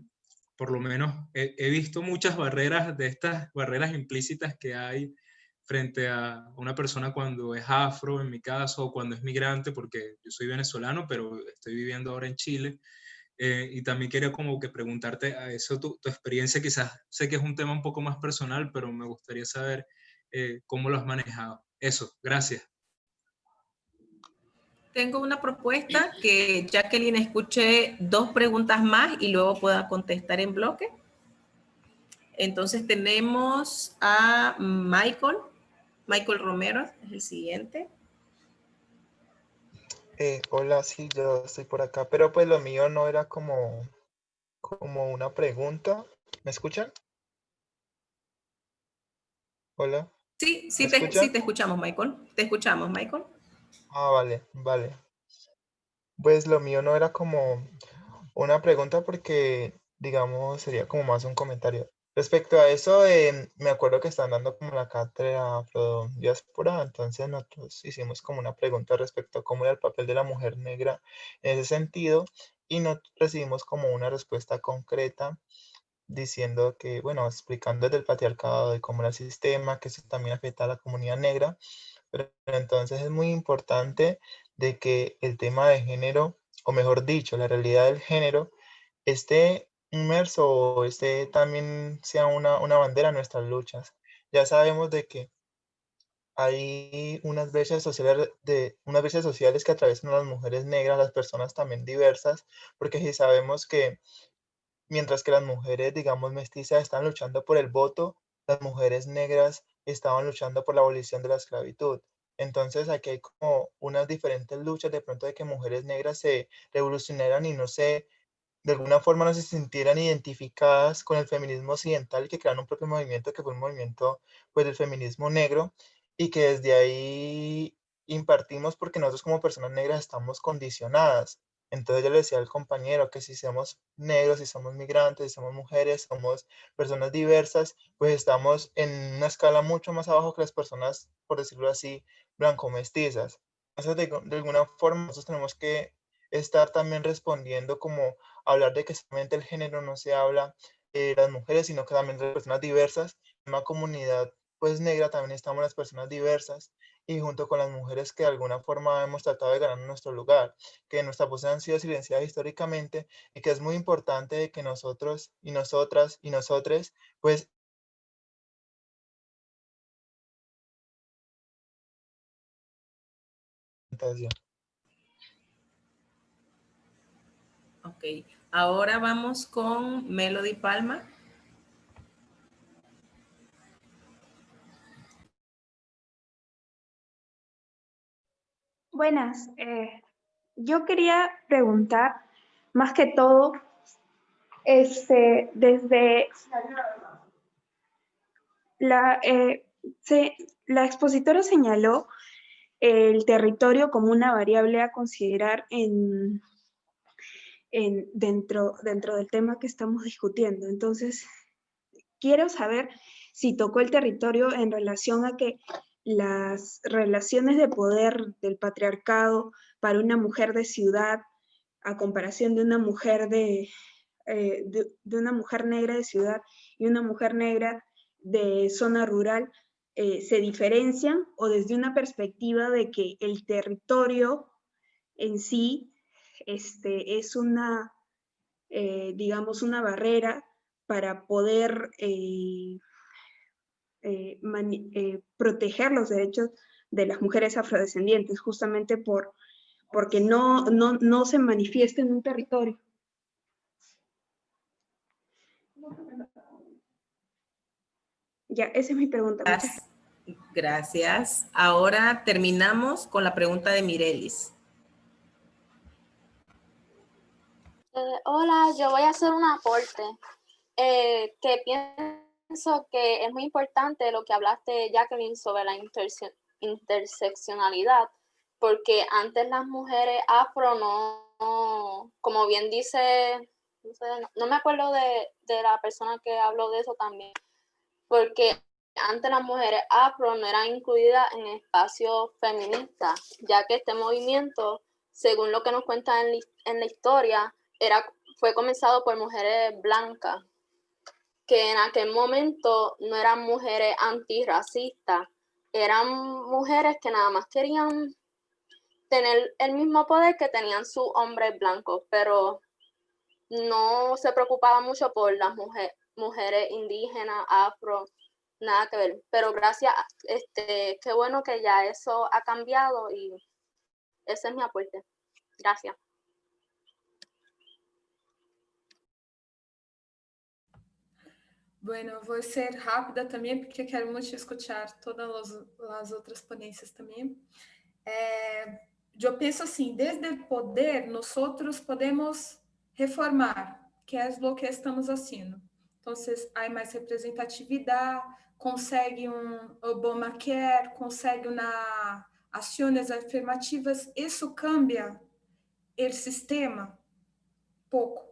por lo menos he visto muchas barreras, de estas barreras implícitas que hay frente a una persona cuando es afro, en mi caso, o cuando es migrante, porque yo soy venezolano, pero estoy viviendo ahora en Chile. Y también quería como que preguntarte a eso, tu experiencia. Quizás sé que es un tema un poco más personal, pero me gustaría saber cómo lo has manejado. Eso, gracias. Tengo una propuesta, que Jacqueline escuche 2 preguntas más y luego pueda contestar en bloque. Entonces tenemos a Michael. Michael Romero es el siguiente. Hola, sí, yo estoy por acá, pero pues lo mío no era como una pregunta. ¿Me escuchan? Hola, Sí, ¿me sí escuchan? te escuchamos, Michael. Te escuchamos, Michael. Ah, vale, vale. Pues lo mío no era como una pregunta porque, digamos, sería como más un comentario. Respecto a eso, me acuerdo que están dando como la cátedra afrodiáspora, entonces nosotros hicimos como una pregunta respecto a cómo era el papel de la mujer negra en ese sentido y no recibimos como una respuesta concreta diciendo que, bueno, explicando desde el patriarcado, de cómo era el sistema, que eso también afecta a la comunidad negra, pero entonces es muy importante de que el tema de género, o mejor dicho, la realidad del género, esté inmerso o esté también sea una bandera en nuestras luchas. Ya sabemos de que hay unas brechas sociales que atraviesan a las mujeres negras, las personas también diversas, porque si sabemos que mientras que las mujeres, digamos, mestizas están luchando por el voto, las mujeres negras estaban luchando por la abolición de la esclavitud. Entonces aquí hay como unas diferentes luchas de pronto de que mujeres negras se revolucionaran y no se, de alguna forma no se sintieran identificadas con el feminismo occidental, que crearon un propio movimiento que fue un movimiento pues del feminismo negro y que desde ahí impartimos porque nosotros como personas negras estamos condicionadas. Entonces yo le decía al compañero que si somos negros, si somos migrantes, si somos mujeres, somos personas diversas, pues estamos en una escala mucho más abajo que las personas, por decirlo así, blanco-mestizas. Entonces de alguna forma nosotros tenemos que estar también respondiendo como hablar de que solamente el género no se habla de las mujeres, sino que también de las personas diversas. En una comunidad pues negra también estamos las personas diversas y junto con las mujeres que de alguna forma hemos tratado de ganar nuestro lugar, que nuestras voces han sido silenciadas históricamente y que es muy importante que nosotros y nosotras y nosotres pues Ok, ahora vamos con Melody Palma. Buenas, yo quería preguntar más que todo, desde la, la expositora señaló el territorio como una variable a considerar dentro del tema que estamos discutiendo. Entonces, quiero saber si tocó el territorio en relación a que las relaciones de poder del patriarcado para una mujer de ciudad a comparación de una mujer de una mujer negra de ciudad y una mujer negra de zona rural se diferencian o desde una perspectiva de que el territorio en sí es una, digamos, una barrera para poder proteger los derechos de las mujeres afrodescendientes, justamente porque no se manifiesta en un territorio. Ya, esa es mi pregunta. Muchas Gracias. Ahora terminamos con la pregunta de Mirelis. Hola, yo voy a hacer un aporte que pienso que es muy importante lo que hablaste, Jacqueline, sobre la interseccionalidad, porque antes las mujeres afro no, como bien dice, no me acuerdo de la persona que habló de eso también, porque antes las mujeres afro no eran incluidas en espacios feministas, ya que este movimiento, según lo que nos cuentan en la historia, fue comenzado por mujeres blancas, que en aquel momento no eran mujeres antirracistas, eran mujeres que nada más querían tener el mismo poder que tenían sus hombres blancos, pero no se preocupaba mucho por las mujeres indígenas, afro, nada que ver. Pero gracias, qué bueno que ya eso ha cambiado y ese es mi aporte. Gracias. Bueno, vou ser rápida também, porque quero muito escutar todas as outras ponências também. Eu penso assim, desde o poder, nós podemos reformar, que é o que estamos fazendo. Então, há mais representatividade, consegue Obamacare, consegue ações afirmativas, isso cambia o sistema pouco.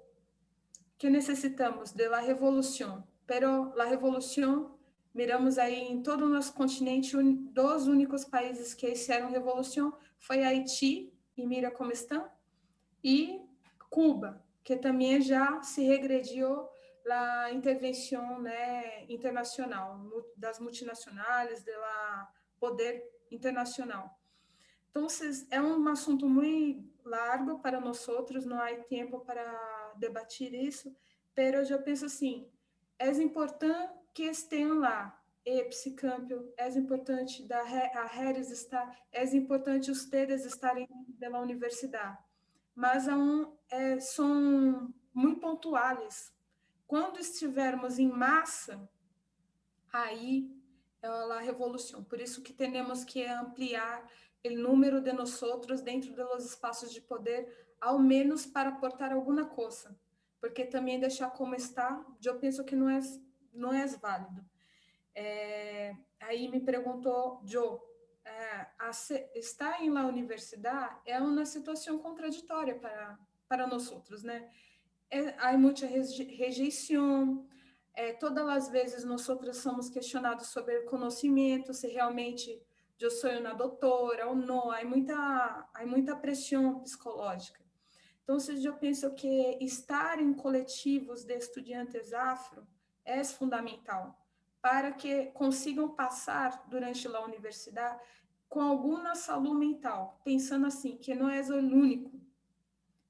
Que necessitamos de la revolução, pero la revolução, miramos aí em todo o nosso continente, dos únicos países que fizeram revolução foi Haiti, e mira como estão, e Cuba, que também já se regrediu a intervenção, né, internacional, das multinacionais, do poder internacional. Então, é um assunto muito largo para nós outros, não há tempo para debater isso, mas eu penso assim, é importante que estejam lá, Psicampio, é importante a Harris estar, é importante vocês estarem na universidade, mas são muito pontuais. Quando estivermos em massa, aí é a revolução. Por isso que temos que ampliar o número de nós outros dentro dos espaços de poder, ao menos para aportar alguma coisa, porque também deixar como está, eu penso que não é válido. Aí me perguntou, Joe, estar em la universidade é uma situação contraditória para nós outros, né? Há muita rejeição. Todas as vezes nós outros somos questionados sobre o conhecimento, se realmente eu sou uma doutora ou não, há muita pressão psicológica. Então, eu penso que estar em coletivos de estudantes afro é fundamental para que consigam passar durante a universidade com alguma saúde mental, pensando assim, que não é o único,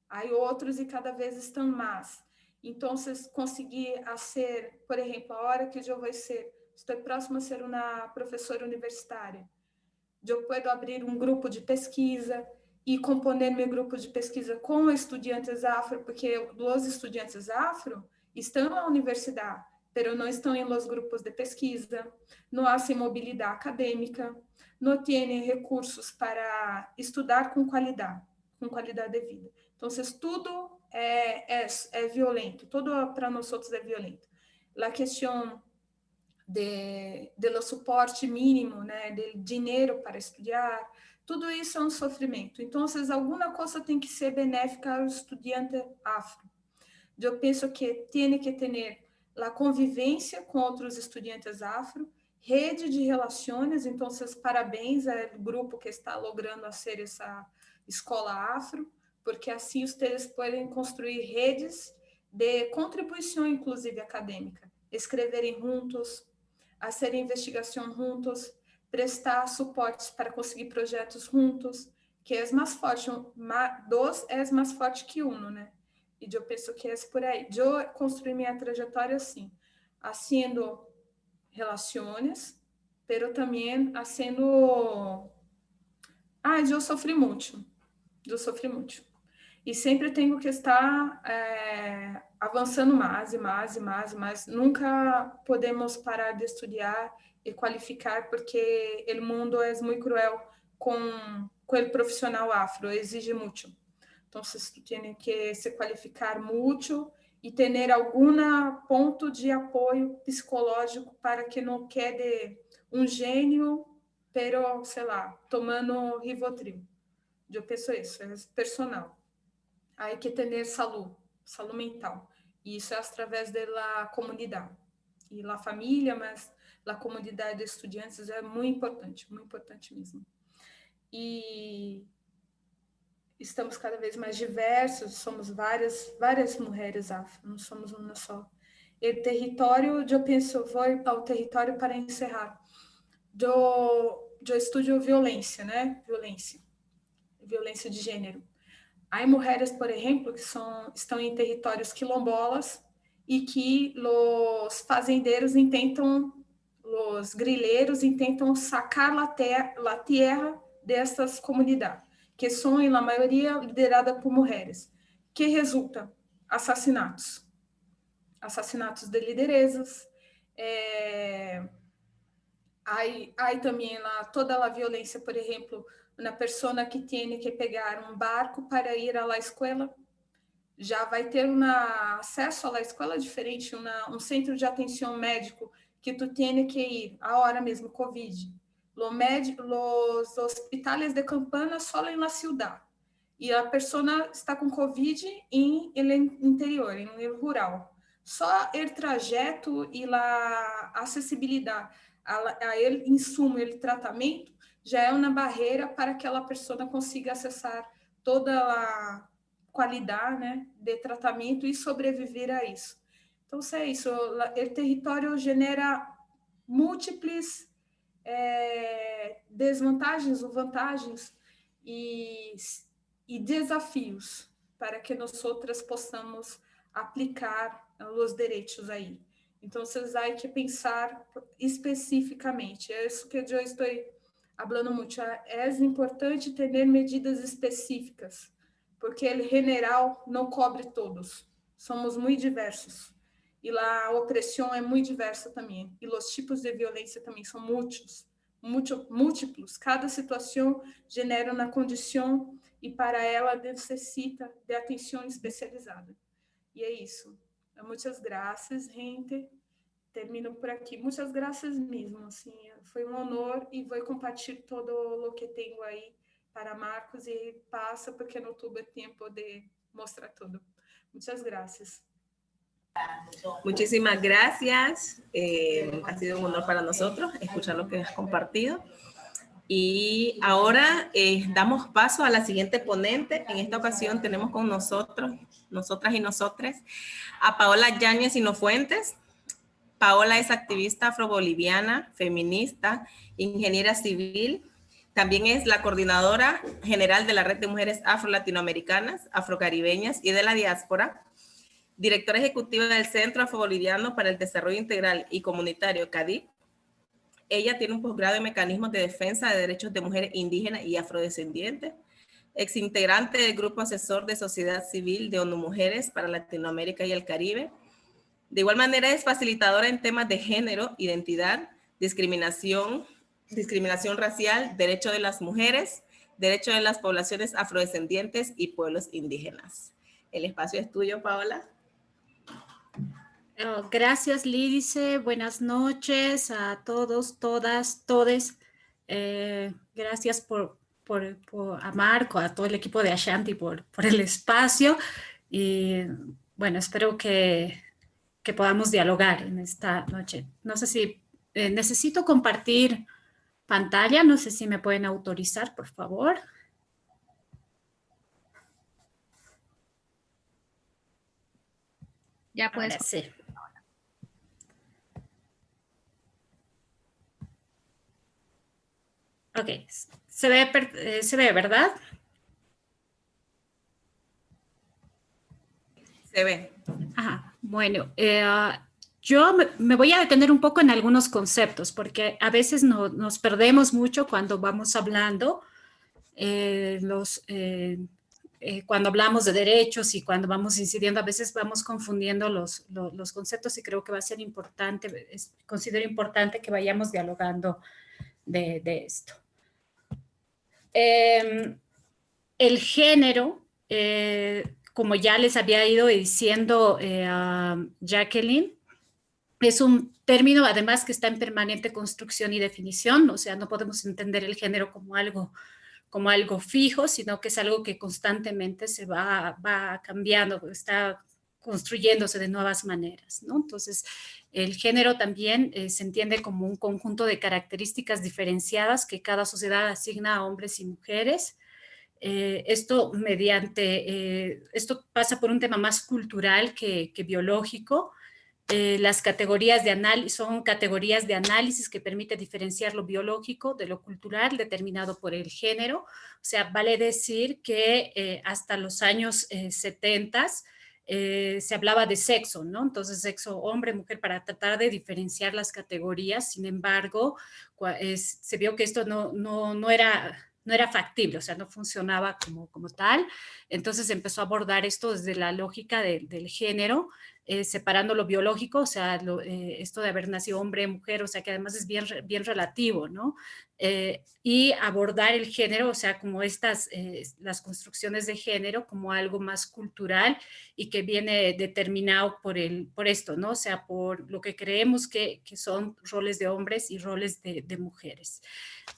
há outros e cada vez estão mais. Então, conseguir ser, por exemplo, a hora que eu estou próxima a ser uma professora universitária, eu posso abrir um grupo de pesquisa e componer meu grupo de pesquisa com estudantes afro, porque os estudantes afro estão na universidade, mas não estão em los grupos de pesquisa, não há mobilidade acadêmica, não têm recursos para estudar com qualidade de vida. Então, tudo é violento, tudo para nós outros é violento. A questão do suporte mínimo, né, de dinheiro para estudar, tudo isso é um sofrimento. Então, alguma coisa tem que ser benéfica ao estudante afro. Eu penso que tem que ter a convivência com outros estudantes afro, rede de relações. Então, parabéns ao grupo que está logrando fazer essa escola afro, porque assim vocês podem construir redes de contribuição, inclusive acadêmica, escreverem juntos, fazer investigação juntos, prestar suportes para conseguir projetos juntos, que é mais forte, dois é mais forte que um, né? E eu penso que é por aí. Eu construí minha trajetória assim, fazendo relações, pero também fazendo... eu sofri muito. E sempre tenho que estar avançando mais e mais e mais e mais. Nunca podemos parar de estudar e qualificar, porque o mundo é muito cruel com o profissional afro, exige muito. Então, você tem que se qualificar muito e ter algum ponto de apoio psicológico para que não quede um gênio, pero, sei lá, tomando Rivotril. Eu penso isso, é personal. Há que ter saúde mental. E isso é através da comunidade. E a família, mas a comunidade de estudantes é muito importante mesmo. E estamos cada vez mais diversos, somos várias mulheres afro, não somos uma só. E território, eu penso, vou ao território para encerrar. Eu estudo violência, né? Violência de gênero. Há mulheres, por exemplo, que estão em territórios quilombolas e que os fazendeiros os grileiros intentam sacar a terra dessas comunidades, que são, na maioria, lideradas por mulheres, que resulta assassinatos de lideresas, Hay também toda a violência, por exemplo, uma pessoa que tem que pegar um barco para ir à escola, já vai ter acesso à escola diferente, um centro de atenção médico que tu tem que ir a hora mesmo, Covid. Os hospitais de campana só em la ciudad. E a pessoa está com Covid em interior, em rural. Só o trajeto e a acessibilidade a ele insumo, ele tratamento, já é uma barreira para que aquela pessoa consiga acessar toda a qualidade, né, de tratamento e sobreviver a isso. Então, é isso. O território genera múltiplas desvantagens ou vantagens e desafios para que nós outras possamos aplicar os direitos aí. Então, vocês têm que pensar especificamente. É isso que eu estou falando muito. É importante ter medidas específicas, porque o general não cobre todos. Somos muito diversos. E lá a opressão é muito diversa também. E os tipos de violência também são múltiplos. Cada situação genera uma condição e para ela necessita de atenção especializada. E é isso. Muitas graças, gente. Termino por aqui. Muitas graças mesmo. Assim, foi um honor e vou compartilhar todo o que tenho aí para Marcos e passa porque não tuve tempo de mostrar tudo. Muchas gracias. Muchísimas gracias. Ha sido un honor para nosotros escuchar lo que has compartido. Y ahora damos paso a la siguiente ponente. En esta ocasión tenemos con nosotras y nosotres, a Paola Yáñez Hinofuentes. Paola es activista afroboliviana, feminista, ingeniera civil. También es la coordinadora general de la Red de Mujeres Afro-Latinoamericanas, Afrocaribeñas y de la Diáspora, directora ejecutiva del Centro Afroboliviano para el Desarrollo Integral y Comunitario, CADIC. Ella tiene un posgrado en mecanismos de defensa de derechos de mujeres indígenas y afrodescendientes, exintegrante del Grupo Asesor de Sociedad Civil de ONU Mujeres para Latinoamérica y el Caribe. De igual manera es facilitadora en temas de género, identidad, discriminación racial, derecho de las mujeres, derecho de las poblaciones afrodescendientes y pueblos indígenas. El espacio es tuyo, Paola. Gracias, Lídice. Buenas noches a todos, todas, todes. Gracias a Marco, a todo el equipo de Ashanti por el espacio. Y bueno, espero que podamos dialogar en esta noche. No sé si necesito compartir pantalla. No sé si me pueden autorizar, por favor. Ya puedes. Ahora sí. Ok, se ve, ¿verdad? Se ve. Ajá, bueno, yo me voy a detener un poco en algunos conceptos, porque a veces nos perdemos mucho cuando vamos hablando, cuando hablamos de derechos y cuando vamos incidiendo, a veces vamos confundiendo los conceptos y creo que va a ser importante, considero importante que vayamos dialogando de esto. El género, como ya les había ido diciendo a Jacqueline, es un término además que está en permanente construcción y definición, o sea, no podemos entender el género como algo fijo, sino que es algo que constantemente se va cambiando, está construyéndose de nuevas maneras, ¿no? Entonces, el género también se entiende como un conjunto de características diferenciadas que cada sociedad asigna a hombres y mujeres. Esto pasa por un tema más cultural que biológico. Las categorías de análisis son categorías de análisis que permiten diferenciar lo biológico de lo cultural determinado por el género. O sea, vale decir que hasta los años 70 se hablaba de sexo, ¿no? Entonces, sexo hombre, mujer, para tratar de diferenciar las categorías. Sin embargo, se vio que esto no era factible, o sea, no funcionaba como tal. Entonces empezó a abordar esto desde la lógica del género, separando lo biológico, o sea, esto de haber nacido hombre, mujer, o sea, que además es bien relativo, ¿no? Y abordar el género, o sea, como las construcciones de género como algo más cultural y que viene determinado por esto, ¿no? O sea, por lo que creemos que son roles de hombres y roles de mujeres.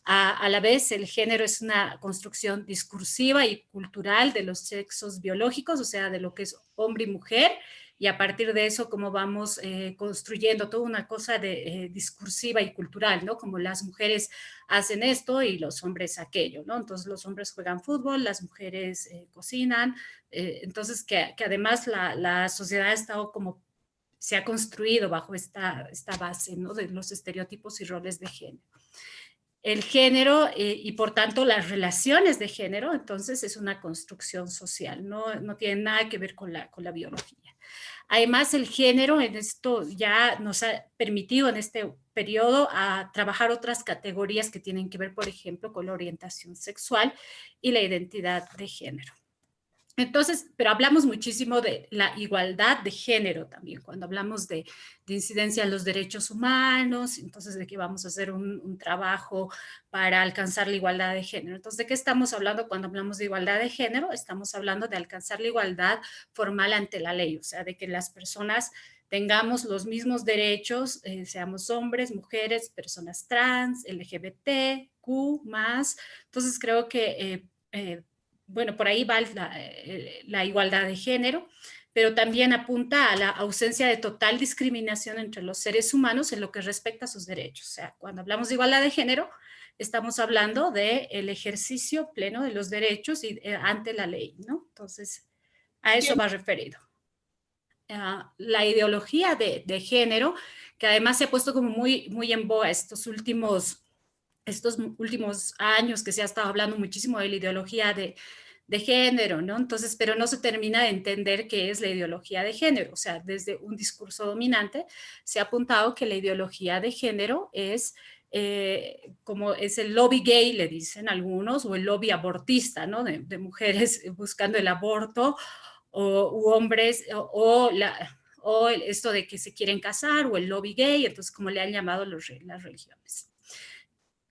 A la vez, el género es una construcción discursiva y cultural de los sexos biológicos, o sea, de lo que es hombre y mujer, y a partir de eso, cómo vamos construyendo toda una cosa discursiva y cultural, ¿no? Como las mujeres hacen esto y los hombres aquello, ¿no? Entonces, los hombres juegan fútbol, las mujeres cocinan, entonces, que además la sociedad ha estado como se ha construido bajo esta base, ¿no? De los estereotipos y roles de género. El género y por tanto las relaciones de género, entonces es una construcción social, no tiene nada que ver con la biología. Además, el género en esto ya nos ha permitido en este periodo a trabajar otras categorías que tienen que ver, por ejemplo, con la orientación sexual y la identidad de género. Entonces, pero hablamos muchísimo de la igualdad de género también, cuando hablamos de incidencia en los derechos humanos, entonces de que vamos a hacer un trabajo para alcanzar la igualdad de género. Entonces, ¿de qué estamos hablando cuando hablamos de igualdad de género? Estamos hablando de alcanzar la igualdad formal ante la ley, o sea, de que las personas tengamos los mismos derechos, seamos hombres, mujeres, personas trans, LGBT, Q+. Entonces, creo que bueno, por ahí va la igualdad de género, pero también apunta a la ausencia de total discriminación entre los seres humanos en lo que respecta a sus derechos. O sea, cuando hablamos de igualdad de género, estamos hablando del ejercicio pleno de los derechos ante la ley, ¿no? Entonces, a eso va referido. La ideología de género, que además se ha puesto como muy en boga estos últimos años, que se ha estado hablando muchísimo de la ideología de género, ¿no? Entonces, pero no se termina de entender qué es la ideología de género. O sea, desde un discurso dominante se ha apuntado que la ideología de género es como es el lobby gay, le dicen algunos, o el lobby abortista, ¿no? De mujeres buscando el aborto, u hombres, o esto de que se quieren casar, o el lobby gay, entonces como le han llamado las religiones.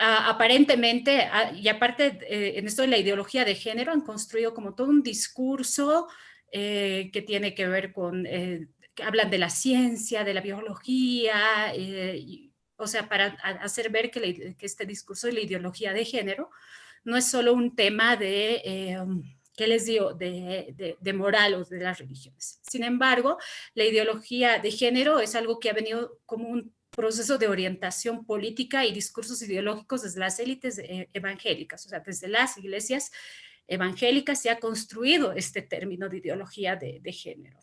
Aparentemente, y aparte en esto de la ideología de género, han construido como todo un discurso que tiene que ver con, que hablan de la ciencia, de la biología, o sea, para hacer ver que este discurso de la ideología de género no es solo un tema ¿qué les digo?, de moral o de las religiones. Sin embargo, la ideología de género es algo que ha venido como un proceso de orientación política y discursos ideológicos desde las élites evangélicas, o sea, desde las iglesias evangélicas se ha construido este término de ideología de género.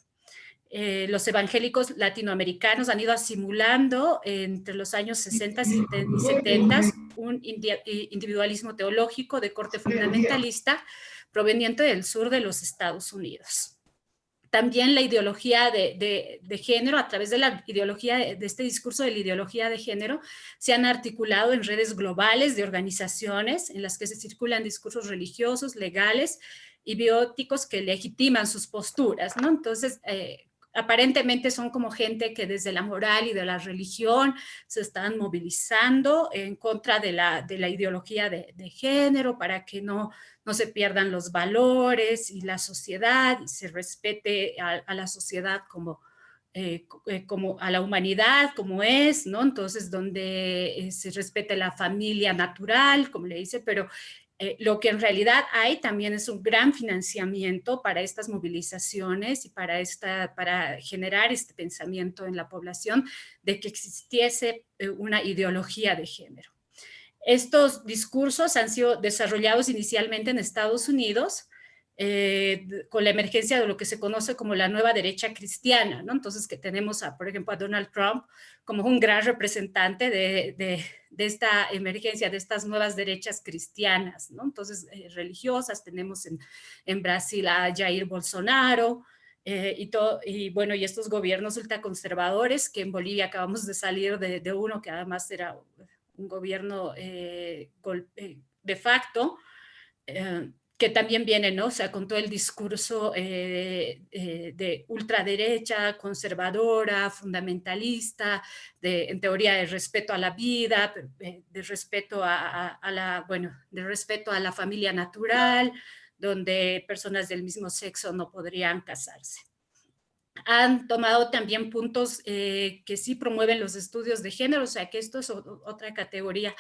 Los evangélicos latinoamericanos han ido asimilando entre los años 60 y 70 un individualismo teológico de corte fundamentalista proveniente del sur de los Estados Unidos. También la ideología de género, a través de la ideología, de este discurso de la ideología de género, se han articulado en redes globales de organizaciones en las que se circulan discursos religiosos, legales y bióticos que legitiman sus posturas, ¿no? Entonces, aparentemente son como gente que desde la moral y de la religión se están movilizando en contra de la ideología de género para que no se pierdan los valores y la sociedad y se respete a la sociedad como a la humanidad como es, ¿no? Entonces, donde se respete la familia natural, como le dice, pero lo que en realidad hay también es un gran financiamiento para estas movilizaciones y para generar este pensamiento en la población de que existiese una ideología de género. Estos discursos han sido desarrollados inicialmente en Estados Unidos con la emergencia de lo que se conoce como la nueva derecha cristiana, ¿no? Entonces, que tenemos, por ejemplo, a Donald Trump como un gran representante de esta emergencia, de estas nuevas derechas cristianas, ¿no? Entonces, religiosas, tenemos en Brasil a Jair Bolsonaro, y bueno, y estos gobiernos ultraconservadores, que en Bolivia acabamos de salir de uno que además era un gobierno de facto, que también viene, ¿no? O sea, con todo el discurso de ultraderecha, conservadora, fundamentalista, en teoría de respeto a la vida, de respeto de respeto a la familia natural, donde personas del mismo sexo no podrían casarse. Han tomado también puntos que sí promueven los estudios de género, o sea que esto es otra categoría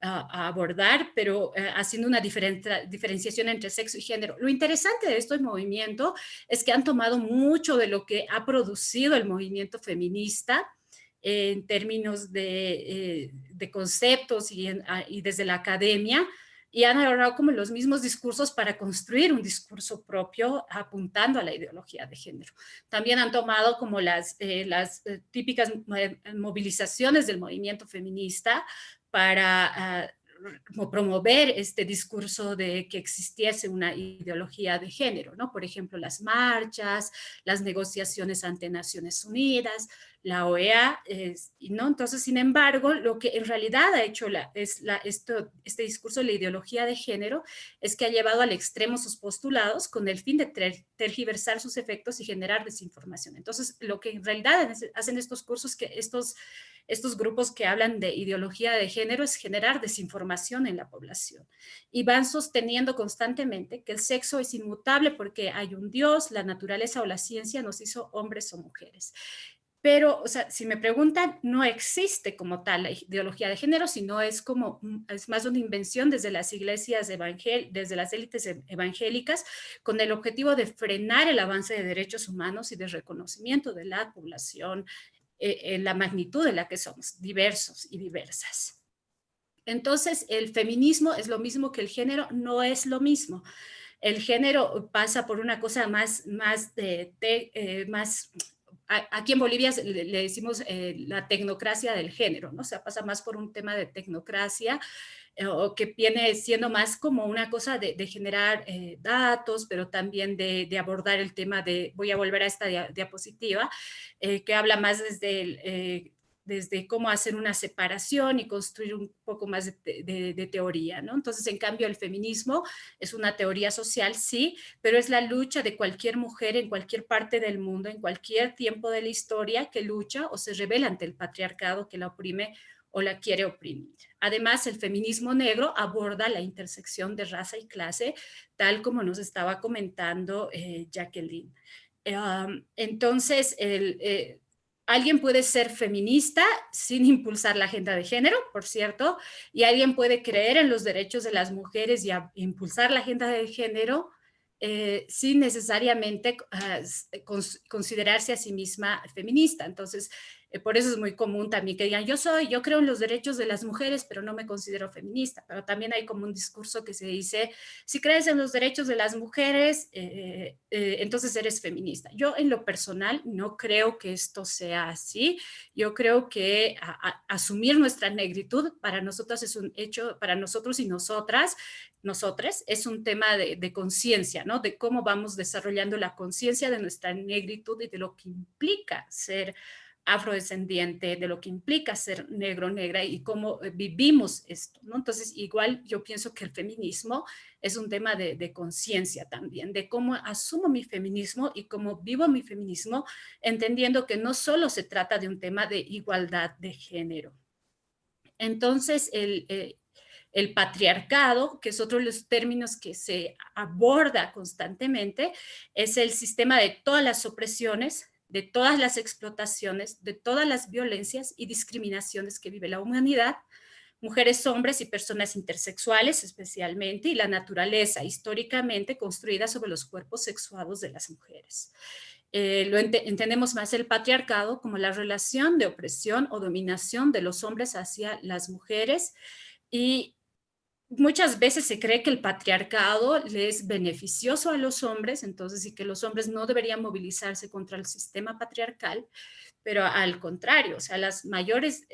a abordar, pero haciendo una diferenciación entre sexo y género. Lo interesante de este movimiento es que han tomado mucho de lo que ha producido el movimiento feminista en términos de conceptos y desde la academia, y han agarrado como los mismos discursos para construir un discurso propio apuntando a la ideología de género. También han tomado como las típicas movilizaciones del movimiento feminista para promover este discurso de que existiese una ideología de género, ¿no? Por ejemplo, las marchas, las negociaciones ante Naciones Unidas, la OEA, ¿no? Entonces, sin embargo, lo que en realidad ha hecho este discurso de la ideología de género es que ha llevado al extremo sus postulados con el fin de tergiversar sus efectos y generar desinformación. Entonces, lo que en realidad hacen estos cursos, que estos grupos que hablan de ideología de género, es generar desinformación en la población. Y van sosteniendo constantemente que el sexo es inmutable porque hay un Dios, la naturaleza o la ciencia nos hizo hombres o mujeres. Pero, o sea, si me preguntan, no existe como tal la ideología de género, sino es más una invención desde las iglesias desde las élites evangélicas, con el objetivo de frenar el avance de derechos humanos y de reconocimiento de la población en la magnitud de la que somos, diversos y diversas. Entonces, el feminismo es lo mismo que el género, no es lo mismo. El género pasa por una cosa más aquí en Bolivia le decimos la tecnocracia del género, ¿no? O sea, pasa más por un tema de tecnocracia, o que viene siendo más como una cosa de generar datos, pero también de abordar el tema voy a volver a esta diapositiva, que habla más desde cómo hacer una separación y construir un poco más de teoría, ¿no? Entonces, en cambio, el feminismo es una teoría social, sí, pero es la lucha de cualquier mujer en cualquier parte del mundo, en cualquier tiempo de la historia, que lucha o se rebela ante el patriarcado que la oprime o la quiere oprimir. Además, el feminismo negro aborda la intersección de raza y clase, tal como nos estaba comentando Jacqueline. Entonces, alguien puede ser feminista sin impulsar la agenda de género, por cierto, y alguien puede creer en los derechos de las mujeres y impulsar la agenda de género sin necesariamente considerarse a sí misma feminista. Entonces, por eso es muy común también que digan, yo creo en los derechos de las mujeres, pero no me considero feminista. Pero también hay como un discurso que se dice, si crees en los derechos de las mujeres, entonces eres feminista. Yo en lo personal no creo que esto sea así. Yo creo que asumir nuestra negritud para nosotras es un hecho, para nosotros y nosotras es un tema de conciencia, ¿no? De cómo vamos desarrollando la conciencia de nuestra negritud y de lo que implica ser afrodescendiente, de lo que implica ser negro, negra y cómo vivimos esto, ¿no? Entonces, igual yo pienso que el feminismo es un tema de conciencia también, de cómo asumo mi feminismo y cómo vivo mi feminismo, entendiendo que no solo se trata de un tema de igualdad de género. Entonces, el patriarcado, que es otro de los términos que se aborda constantemente, es el sistema de todas las opresiones, de todas las explotaciones, de todas las violencias y discriminaciones que vive la humanidad, mujeres, hombres y personas intersexuales especialmente, y la naturaleza históricamente construida sobre los cuerpos sexuados de las mujeres. Entendemos más el patriarcado como la relación de opresión o dominación de los hombres hacia las mujeres, y muchas veces se cree que el patriarcado le es beneficioso a los hombres, entonces, y que los hombres no deberían movilizarse contra el sistema patriarcal, pero al contrario, o sea, las mayores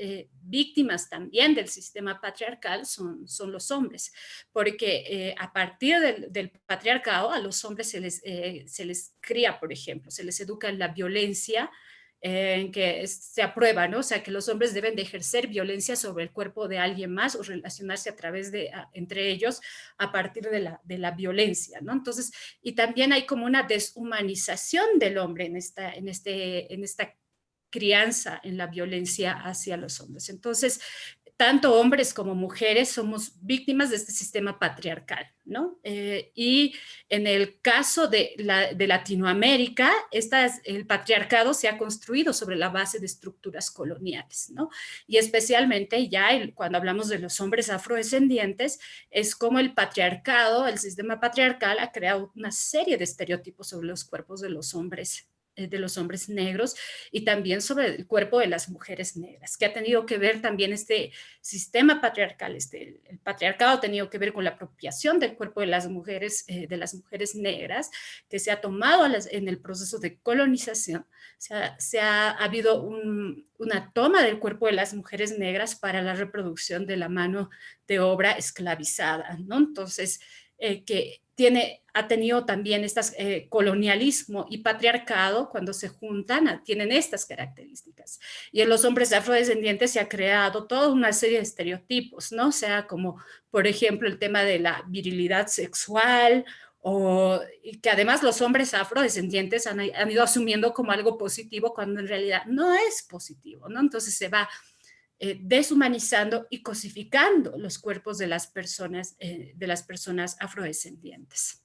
víctimas también del sistema patriarcal son los hombres, porque a partir del patriarcado a los hombres se les cría, por ejemplo, se les educa en la violencia en que se aprueba, ¿no? O sea, que los hombres deben de ejercer violencia sobre el cuerpo de alguien más o relacionarse a través de, entre ellos, a partir de la violencia, ¿no? Entonces, y también hay como una deshumanización del hombre en esta crianza en la violencia hacia los hombres. Entonces, tanto hombres como mujeres somos víctimas de este sistema patriarcal, ¿no? Y en el caso de Latinoamérica, el patriarcado se ha construido sobre la base de estructuras coloniales, ¿no? Y especialmente ya cuando hablamos de los hombres afrodescendientes, es como el patriarcado, el sistema patriarcal ha creado una serie de estereotipos sobre los cuerpos de los hombres negros y también sobre el cuerpo de las mujeres negras, que ha tenido que ver también este sistema patriarcal, el patriarcado ha tenido que ver con la apropiación del cuerpo de las mujeres negras, que se ha tomado en el proceso de colonización, ha habido una toma del cuerpo de las mujeres negras para la reproducción de la mano de obra esclavizada, ¿no? Entonces, que ha tenido también colonialismo y patriarcado cuando se juntan, tienen estas características. Y en los hombres afrodescendientes se ha creado toda una serie de estereotipos, ¿no? O sea, como por ejemplo el tema de la virilidad sexual, y que además los hombres afrodescendientes han ido asumiendo como algo positivo cuando en realidad no es positivo, ¿no? Entonces se va deshumanizando y cosificando los cuerpos de las personas afrodescendientes.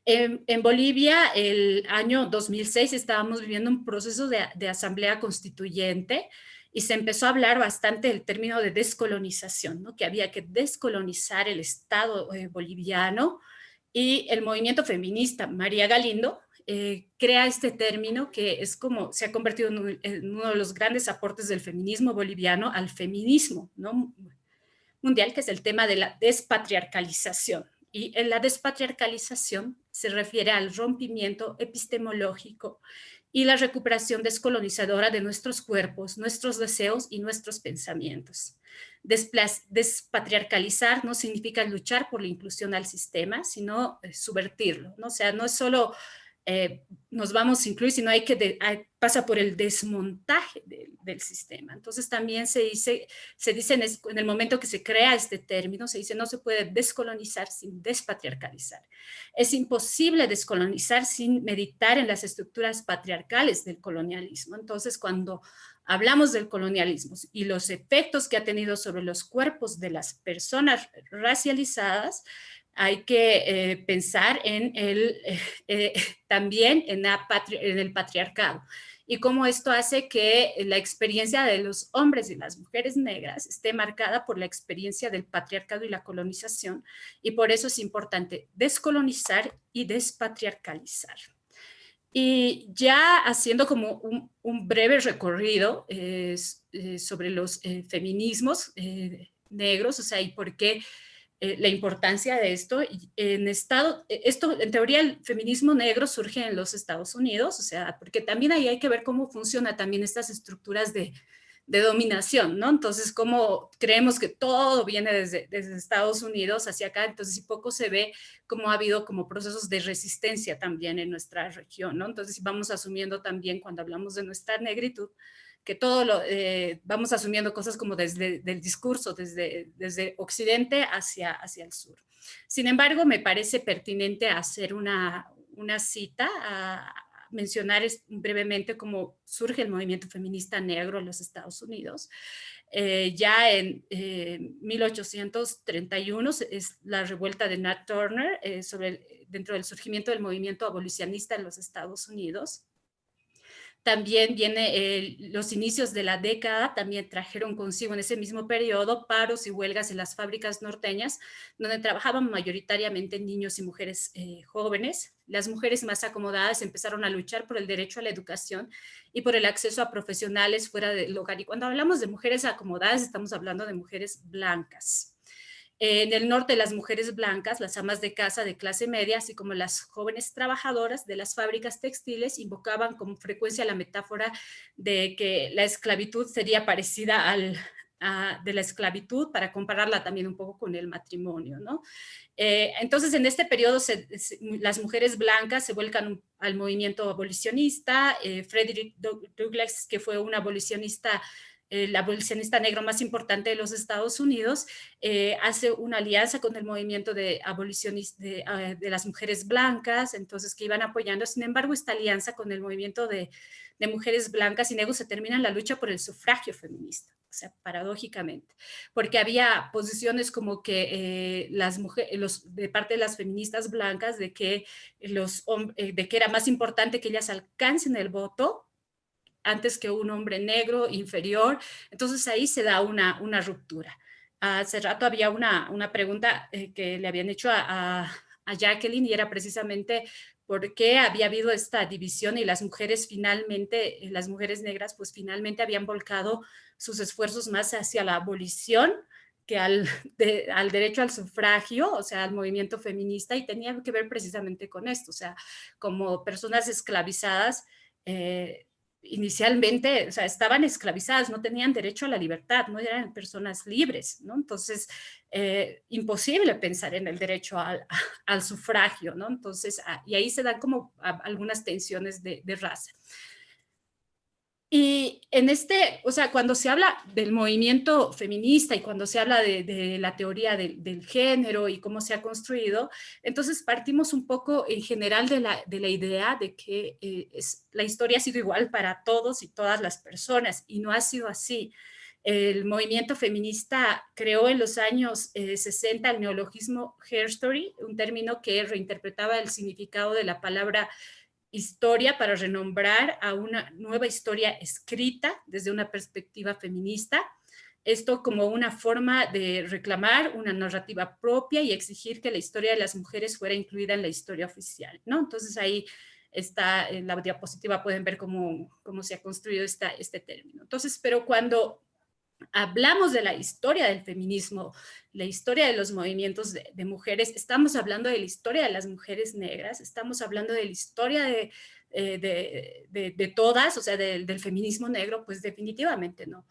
En Bolivia, el año 2006, estábamos viviendo un proceso de asamblea constituyente y se empezó a hablar bastante del término de descolonización, ¿no? Que había que descolonizar el Estado boliviano, y el movimiento feminista María Galindo crea este término que es como se ha convertido en uno de los grandes aportes del feminismo boliviano al feminismo, ¿no? Mundial, que es el tema de la despatriarcalización. Y en la despatriarcalización se refiere al rompimiento epistemológico y la recuperación descolonizadora de nuestros cuerpos, nuestros deseos y nuestros pensamientos. Despatriarcalizar no significa luchar por la inclusión al sistema, sino subvertirlo, ¿no? O sea, no es solo nos vamos a incluir, sino pasa por el desmontaje del sistema. Entonces también se dice en el momento que se crea este término, se dice no se puede descolonizar sin despatriarcalizar. Es imposible descolonizar sin meditar en las estructuras patriarcales del colonialismo. Entonces cuando hablamos del colonialismo y los efectos que ha tenido sobre los cuerpos de las personas racializadas, hay que pensar también en el patriarcado y cómo esto hace que la experiencia de los hombres y las mujeres negras esté marcada por la experiencia del patriarcado y la colonización, y por eso es importante descolonizar y despatriarcalizar. Y ya haciendo como un breve recorrido sobre los feminismos negros, o sea, y por qué la importancia de esto. En teoría el feminismo negro surge en los Estados Unidos, o sea, porque también ahí hay que ver cómo funcionan también estas estructuras de dominación, ¿no? Entonces, cómo creemos que todo viene desde Estados Unidos hacia acá, entonces poco se ve cómo ha habido como procesos de resistencia también en nuestra región, ¿no? Entonces, vamos asumiendo también cuando hablamos de nuestra negritud, que todo vamos asumiendo cosas como desde el discurso, desde Occidente hacia el sur. Sin embargo, me parece pertinente hacer una cita, a mencionar brevemente cómo surge el movimiento feminista negro en los Estados Unidos. Ya en 1831 es la revuelta de Nat Turner dentro del surgimiento del movimiento abolicionista en los Estados Unidos. También los inicios de la década también trajeron consigo en ese mismo periodo paros y huelgas en las fábricas norteñas, donde trabajaban mayoritariamente niños y mujeres jóvenes. Las mujeres más acomodadas empezaron a luchar por el derecho a la educación y por el acceso a profesionales fuera del hogar. Y cuando hablamos de mujeres acomodadas, estamos hablando de mujeres blancas. En el norte, las mujeres blancas, las amas de casa de clase media, así como las jóvenes trabajadoras de las fábricas textiles, invocaban con frecuencia la metáfora de que la esclavitud sería parecida de la esclavitud para compararla también un poco con el matrimonio, ¿no? Entonces, en este periodo las mujeres blancas se vuelcan al movimiento abolicionista. Frederick Douglass, que fue un abolicionista, el abolicionista negro más importante de los Estados Unidos, hace una alianza con el movimiento de abolicionistas de las mujeres blancas, entonces que iban apoyando. Sin embargo, esta alianza con el movimiento de mujeres blancas y negros se termina en la lucha por el sufragio feminista. O sea, paradójicamente, porque había posiciones como que las mujeres, de parte de las feministas blancas, de que era más importante que ellas alcancen el voto antes que un hombre negro inferior. Entonces ahí se da una ruptura. Hace rato había una pregunta que le habían hecho a Jacqueline, y era precisamente por qué había habido esta división y las mujeres finalmente, las mujeres negras, pues finalmente habían volcado sus esfuerzos más hacia la abolición que al derecho al sufragio, o sea, al movimiento feminista, y tenía que ver precisamente con esto, o sea, como personas esclavizadas, inicialmente, o sea, estaban esclavizadas, no tenían derecho a la libertad, no eran personas libres, ¿no? Entonces, imposible pensar en el derecho al sufragio, ¿no? Entonces, y ahí se dan como algunas tensiones de raza. Y en o sea, cuando se habla del movimiento feminista y cuando se habla de la teoría del género y cómo se ha construido, entonces partimos un poco en general de la idea de que la historia ha sido igual para todos y todas las personas, y no ha sido así. El movimiento feminista creó en los años 60 el neologismo herstory, un término que reinterpretaba el significado de la palabra historia para renombrar a una nueva historia escrita desde una perspectiva feminista. Esto como una forma de reclamar una narrativa propia y exigir que la historia de las mujeres fuera incluida en la historia oficial, ¿no? Entonces ahí está, en la diapositiva pueden ver cómo se ha construido este término. Entonces, pero cuando hablamos de la historia del feminismo, la historia de los movimientos de mujeres, estamos hablando de la historia de las mujeres negras, estamos hablando de la historia de todas, o sea, del feminismo negro, pues definitivamente no.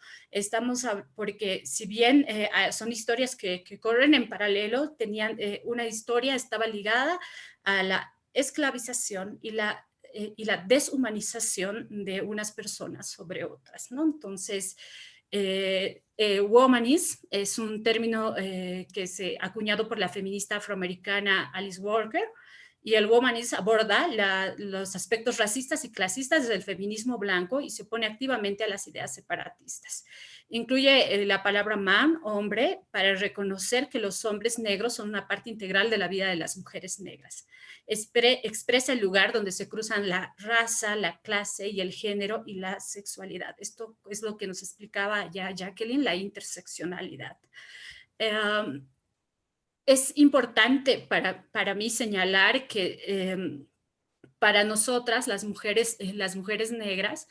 Porque si bien son historias que corren en paralelo, tenían una historia, estaba ligada a la esclavización y la deshumanización de unas personas sobre otras, ¿no? Entonces, womanism es un término que se acuñado por la feminista afroamericana Alice Walker, y el womanism aborda los aspectos racistas y clasistas del feminismo blanco y se opone activamente a las ideas separatistas. Incluye la palabra man, hombre, para reconocer que los hombres negros son una parte integral de la vida de las mujeres negras. Expresa el lugar donde se cruzan la raza, la clase y el género y la sexualidad. Esto es lo que nos explicaba ya Jacqueline, la interseccionalidad. Es importante para mí señalar que para nosotras, las mujeres negras,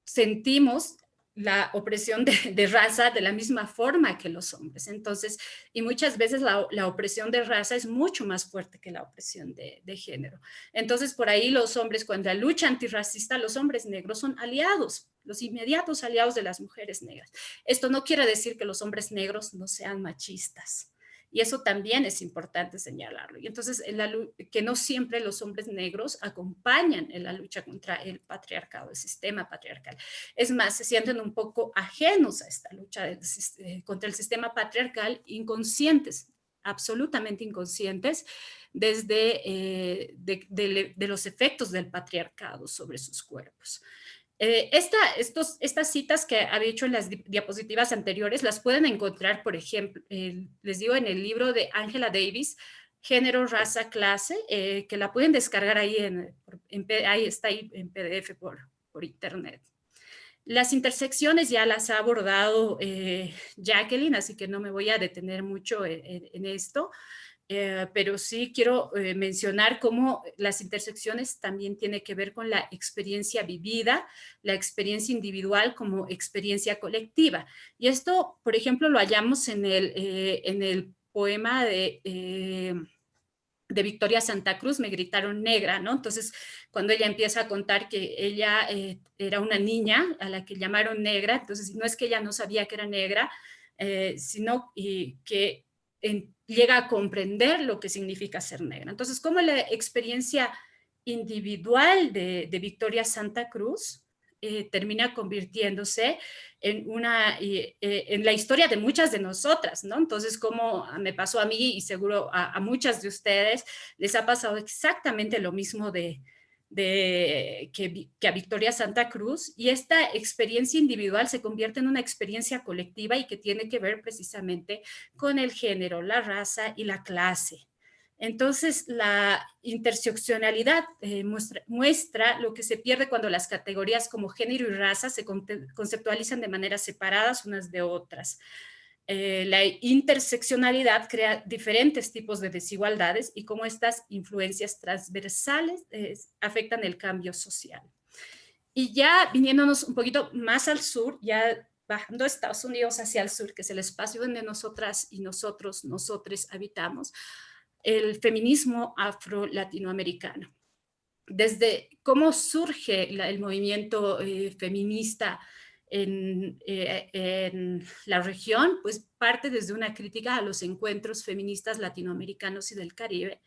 sentimos la opresión de raza de la misma forma que los hombres. Entonces, y muchas veces la opresión de raza es mucho más fuerte que la opresión de género. Entonces, por ahí los hombres, cuando la lucha antirracista, los hombres negros son aliados, los inmediatos aliados de las mujeres negras. Esto no quiere decir que los hombres negros no sean machistas. Y eso también es importante señalarlo. Y entonces, que no siempre los hombres negros acompañan en la lucha contra el patriarcado, el sistema patriarcal. Es más, se sienten un poco ajenos a esta lucha contra el sistema patriarcal, inconscientes, absolutamente inconscientes, desde de los efectos del patriarcado sobre sus cuerpos. Estas citas que había hecho en las diapositivas anteriores las pueden encontrar, por ejemplo, les digo, en el libro de Angela Davis, Género, Raza, Clase, que la pueden descargar ahí, ahí está ahí en PDF por internet. Las intersecciones ya las ha abordado Jacqueline, así que no me voy a detener mucho en esto. Pero sí quiero mencionar cómo las intersecciones también tienen que ver con la experiencia vivida, la experiencia individual como experiencia colectiva. Y esto, por ejemplo, lo hallamos en el poema de de Victoria Santa Cruz, me gritaron negra, ¿no? Entonces, cuando ella empieza a contar que ella era una niña a la que llamaron negra, entonces no es que ella no sabía que era negra, sino que llega a comprender lo que significa ser negra. Entonces, como la experiencia individual de Victoria Santa Cruz termina convirtiéndose en la historia de muchas de nosotras, ¿no? Entonces, como me pasó a mí y seguro a muchas de ustedes, les ha pasado exactamente lo mismo que a Victoria Santa Cruz, y esta experiencia individual se convierte en una experiencia colectiva y que tiene que ver precisamente con el género, la raza y la clase. Entonces, la interseccionalidad muestra lo que se pierde cuando las categorías como género y raza se conceptualizan de maneras separadas unas de otras. La interseccionalidad crea diferentes tipos de desigualdades y cómo estas influencias transversales afectan el cambio social. Y ya viniéndonos un poquito más al sur, ya bajando a Estados Unidos hacia el sur, que es el espacio donde nosotras y nosotres habitamos, el feminismo afro-latinoamericano. Desde cómo surge el movimiento feminista en la región, pues parte desde una crítica a los encuentros feministas latinoamericanos y del Caribe,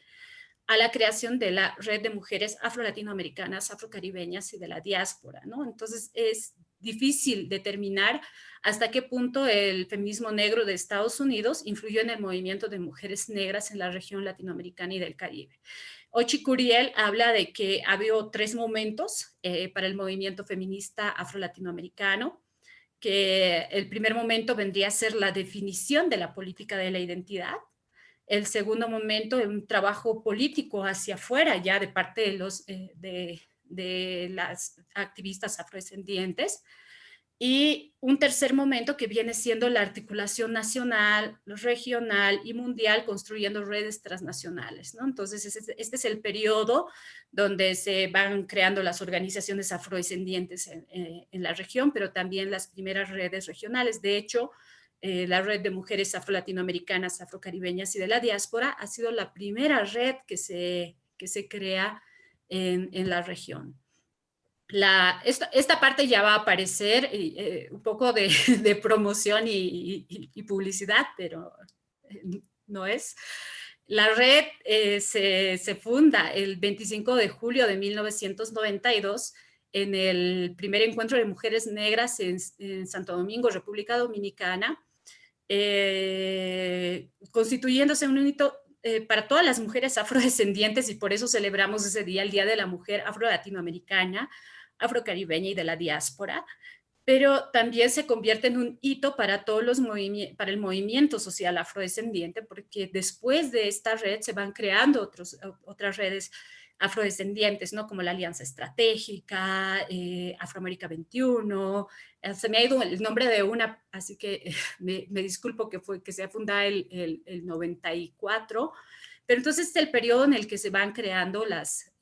a la creación de la red de mujeres afro-latinoamericanas, afrocaribeñas y de la diáspora, ¿no? Entonces es difícil determinar hasta qué punto el feminismo negro de Estados Unidos influyó en el movimiento de mujeres negras en la región latinoamericana y del Caribe. Ochi Curiel habla de que ha habido 3 momentos para el movimiento feminista afro-latinoamericano, que el primer momento vendría a ser la definición de la política de la identidad. El segundo momento es un trabajo político hacia afuera ya de parte de las activistas afrodescendientes. Y un tercer momento que viene siendo la articulación nacional, regional y mundial, construyendo redes transnacionales, ¿no? Entonces, este es el periodo donde se van creando las organizaciones afrodescendientes en la región, pero también las primeras redes regionales. De hecho, la red de mujeres afro-latinoamericanas, afrocaribeñas y de la diáspora ha sido la primera red que se crea en la región. Esta parte ya va a aparecer un poco de promoción y publicidad, pero no es. La red se funda el 25 de julio de 1992 en el primer encuentro de mujeres negras en Santo Domingo, República Dominicana, constituyéndose un hito para todas las mujeres afrodescendientes, y por eso celebramos ese día, el Día de la Mujer Afro-Latinoamericana, afrocaribeña y de la diáspora, pero también se convierte en un hito para para el movimiento social afrodescendiente, porque después de esta red se van creando otras redes afrodescendientes, ¿no? Como la Alianza Estratégica, Afroamérica 21, se me ha ido el nombre de una, así que me disculpo que sea fundada el 94, pero entonces es el periodo en el que se van creando las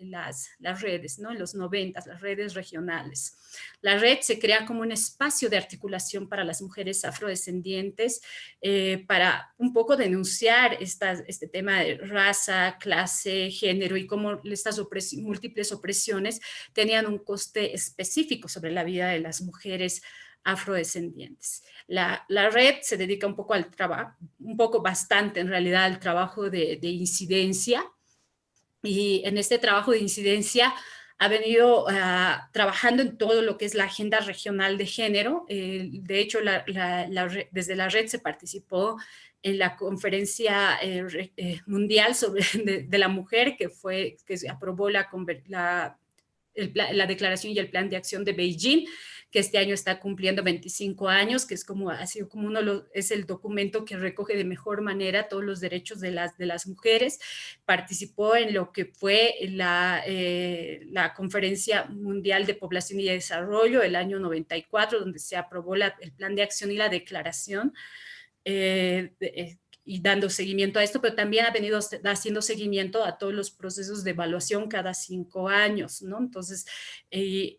redes, ¿no? En los 90, las redes regionales. La red se crea como un espacio de articulación para las mujeres afrodescendientes, para un poco denunciar este tema de raza, clase, género y cómo estas múltiples opresiones tenían un coste específico sobre la vida de las mujeres afrodescendientes. La red se dedica un poco al trabajo, bastante en realidad al trabajo de incidencia, y en este trabajo de incidencia ha venido trabajando en todo lo que es la agenda regional de género. De hecho, desde la red se participó en la conferencia mundial de la mujer que se aprobó la declaración y el plan de acción de Beijing, que este año está cumpliendo 25 años, que es es el documento que recoge de mejor manera todos los derechos de las mujeres. Participó en lo que fue la Conferencia Mundial de Población y Desarrollo el año 94, donde se aprobó el plan de acción y la declaración, y dando seguimiento a esto, pero también ha venido haciendo seguimiento a todos los procesos de evaluación cada 5 años, ¿no? Entonces, y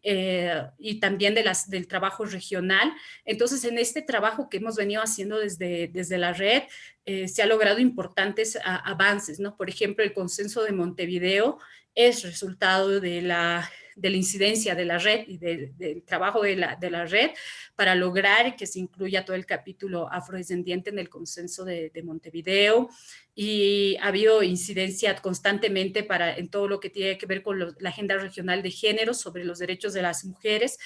también del trabajo regional. Entonces, en este trabajo que hemos venido haciendo desde la red, se ha logrado importantes avances, ¿no? Por ejemplo, el consenso de Montevideo es resultado de la incidencia de la red y del trabajo de la red para lograr que se incluya todo el capítulo afrodescendiente en el consenso de Montevideo, y ha habido incidencia constantemente en todo lo que tiene que ver con la agenda regional de género sobre los derechos de las mujeres,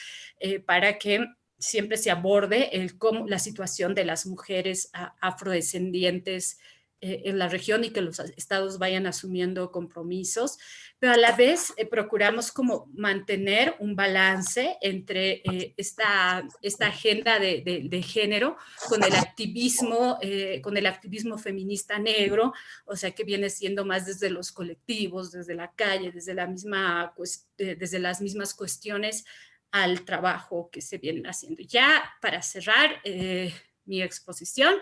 para que siempre se aborde la situación de las mujeres afrodescendientes en la región, y que los estados vayan asumiendo compromisos, pero a la vez procuramos como mantener un balance entre esta agenda de género con el activismo feminista negro, o sea, que viene siendo más desde los colectivos, desde la calle, desde las mismas cuestiones al trabajo que se vienen haciendo. Ya para cerrar mi exposición,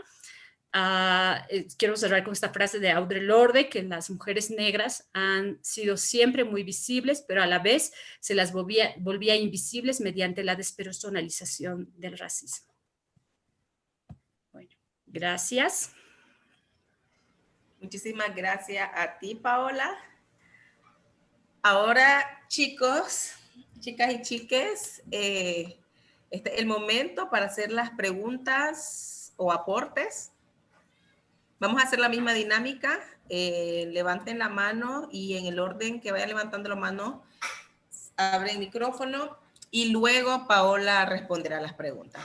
quiero cerrar con esta frase de Audre Lorde, que las mujeres negras han sido siempre muy visibles, pero a la vez se las volvía invisibles mediante la despersonalización del racismo. Bueno, gracias. Muchísimas gracias a ti, Paola. Ahora, chicos, chicas y chiques, este es el momento para hacer las preguntas o aportes. Vamos a hacer la misma dinámica. Levanten la mano y en el orden que vayan levantando la mano, abren el micrófono y luego Paola responderá las preguntas.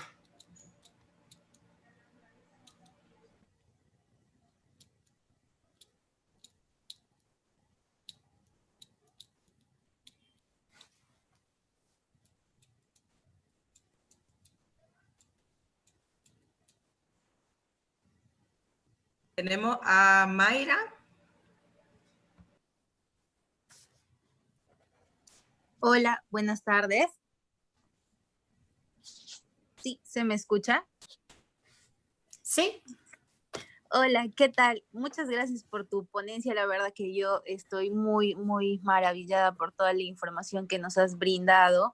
Tenemos a Mayra. Hola, buenas tardes. Sí, ¿se me escucha? Sí. Hola, ¿qué tal? Muchas gracias por tu ponencia. La verdad que yo estoy muy, muy maravillada por toda la información que nos has brindado.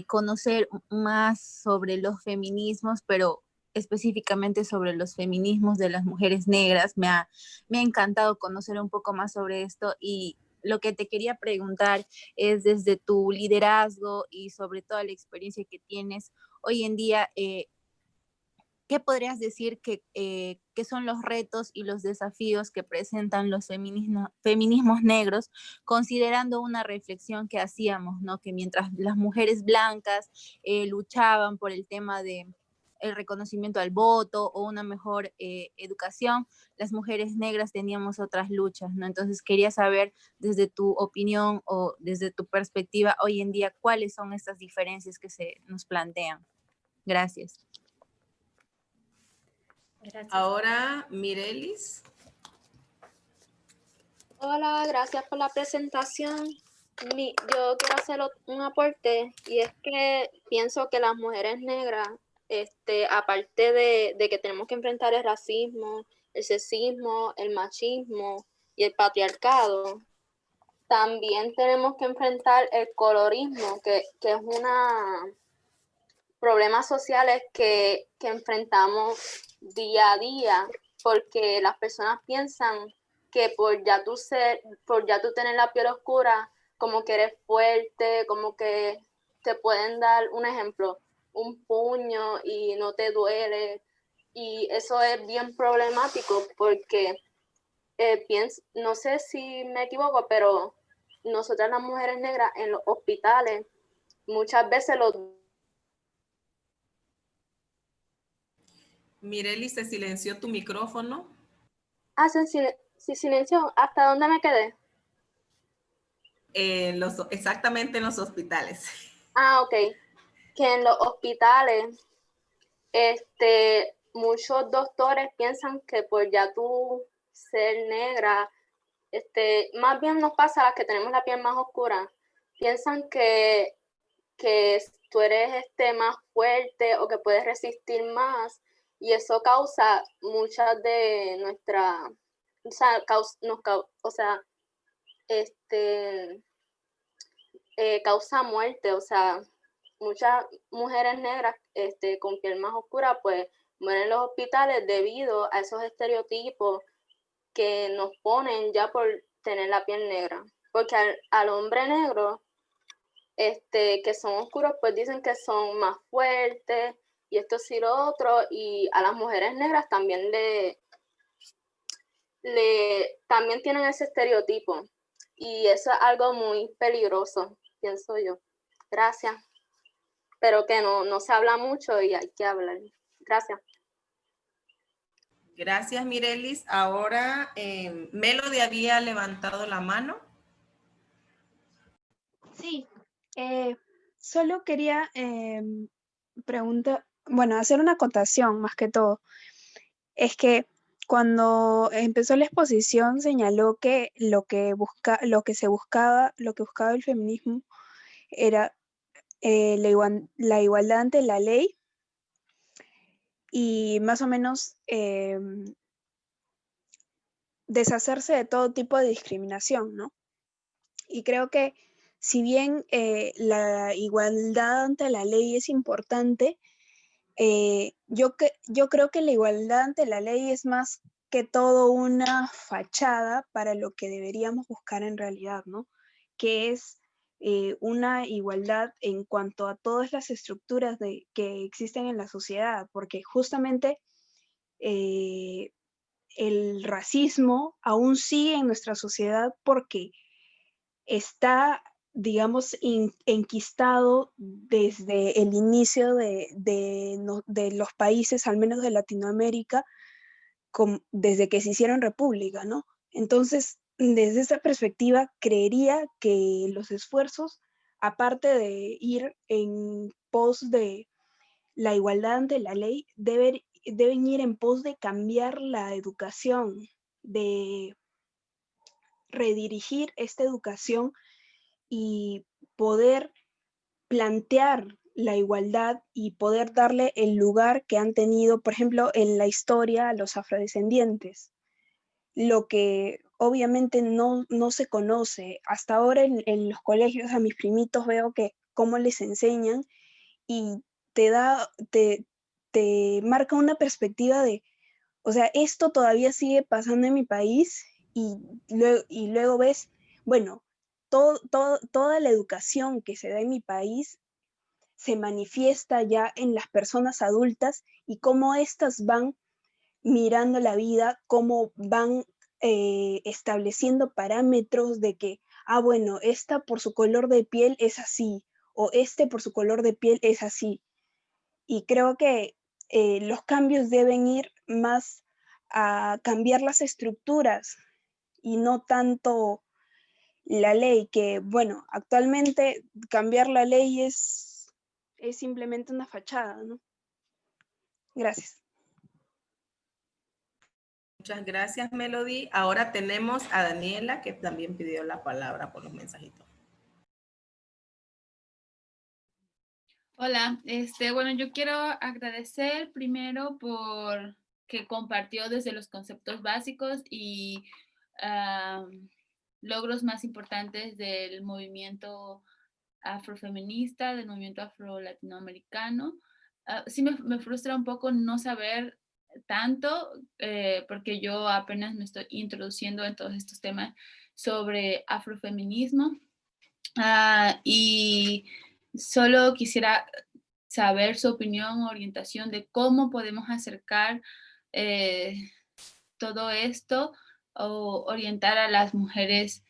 Conocer más sobre los feminismos, pero específicamente sobre los feminismos de las mujeres negras. Me ha encantado conocer un poco más sobre esto, y lo que te quería preguntar es, desde tu liderazgo y sobre toda la experiencia que tienes hoy en día, ¿qué podrías decir que son los retos y los desafíos que presentan los feminismos negros, considerando una reflexión que hacíamos, ¿no? Que mientras las mujeres blancas luchaban por el tema de el reconocimiento al voto o una mejor educación, las mujeres negras teníamos otras luchas, ¿no? Entonces quería saber, desde tu opinión o desde tu perspectiva hoy en día, cuáles son estas diferencias que se nos plantean. Gracias. Gracias. Ahora, Mirelis. Hola, gracias por la presentación. Yo quiero hacer un aporte, y es que pienso que las mujeres negras, aparte de que tenemos que enfrentar el racismo, el sexismo, el machismo y el patriarcado, también tenemos que enfrentar el colorismo, que es problemas sociales que enfrentamos día a día, porque las personas piensan que por ya tú tener la piel oscura, como que eres fuerte, como que te pueden dar, un ejemplo, un puño y no te duele, y eso es bien problemático porque no sé si me equivoco, pero nosotras las mujeres negras en los hospitales muchas veces Mirelis, se silenció tu micrófono. sí, silencio. ¿Hasta dónde me quedé? Exactamente en los hospitales. Ok. Que en los hospitales, muchos doctores piensan que por ya tú ser negra, más bien nos pasa a las que tenemos la piel más oscura, piensan que tú eres más fuerte o que puedes resistir más, y eso causa muchas de nuestra, causa muerte, o sea, muchas mujeres negras con piel más oscura pues mueren en los hospitales debido a esos estereotipos que nos ponen ya por tener la piel negra. Porque al hombre negro, que son oscuros, pues dicen que son más fuertes y esto sí lo otro, y a las mujeres negras también también tienen ese estereotipo, y eso es algo muy peligroso, pienso yo. Gracias. Pero que no se habla mucho y hay que hablar. Gracias. Gracias, Mirelis. Ahora, Melody había levantado la mano. Sí, solo quería hacer una acotación más que todo. Es que cuando empezó la exposición señaló que lo que buscaba el feminismo era la igualdad ante la ley y más o menos deshacerse de todo tipo de discriminación, ¿no? Y creo que si bien la igualdad ante la ley es importante, yo creo que la igualdad ante la ley es más que todo una fachada para lo que deberíamos buscar en realidad, ¿no? Que es una igualdad en cuanto a todas las estructuras que existen en la sociedad, porque justamente el racismo aún sigue en nuestra sociedad porque está, digamos, enquistado desde el inicio de los países, al menos de Latinoamérica, desde que se hicieron república, ¿no? Entonces, desde esa perspectiva, creería que los esfuerzos, aparte de ir en pos de la igualdad ante la ley, deben ir en pos de cambiar la educación, de redirigir esta educación y poder plantear la igualdad y poder darle el lugar que han tenido, por ejemplo, en la historia a los afrodescendientes, lo que obviamente no se conoce. Hasta ahora en los colegios a mis primitos veo que cómo les enseñan y te marca una perspectiva de, o sea, esto todavía sigue pasando en mi país y luego ves, bueno, toda la educación que se da en mi país se manifiesta ya en las personas adultas y cómo éstas van mirando la vida, cómo van estableciendo parámetros de que, bueno, esta por su color de piel es así, o este por su color de piel es así. Y creo que los cambios deben ir más a cambiar las estructuras y no tanto la ley, que bueno, actualmente cambiar la ley es simplemente una fachada, ¿no? Gracias. Muchas gracias, Melody. Ahora tenemos a Daniela, que también pidió la palabra por los mensajitos. Hola, bueno, yo quiero agradecer primero por que compartió desde los conceptos básicos y logros más importantes del movimiento afrofeminista, del movimiento afro-latinoamericano. Sí me frustra un poco no saber tanto, porque yo apenas me estoy introduciendo en todos estos temas sobre afrofeminismo. Y solo quisiera saber su opinión o orientación de cómo podemos acercar todo esto o orientar a las mujeres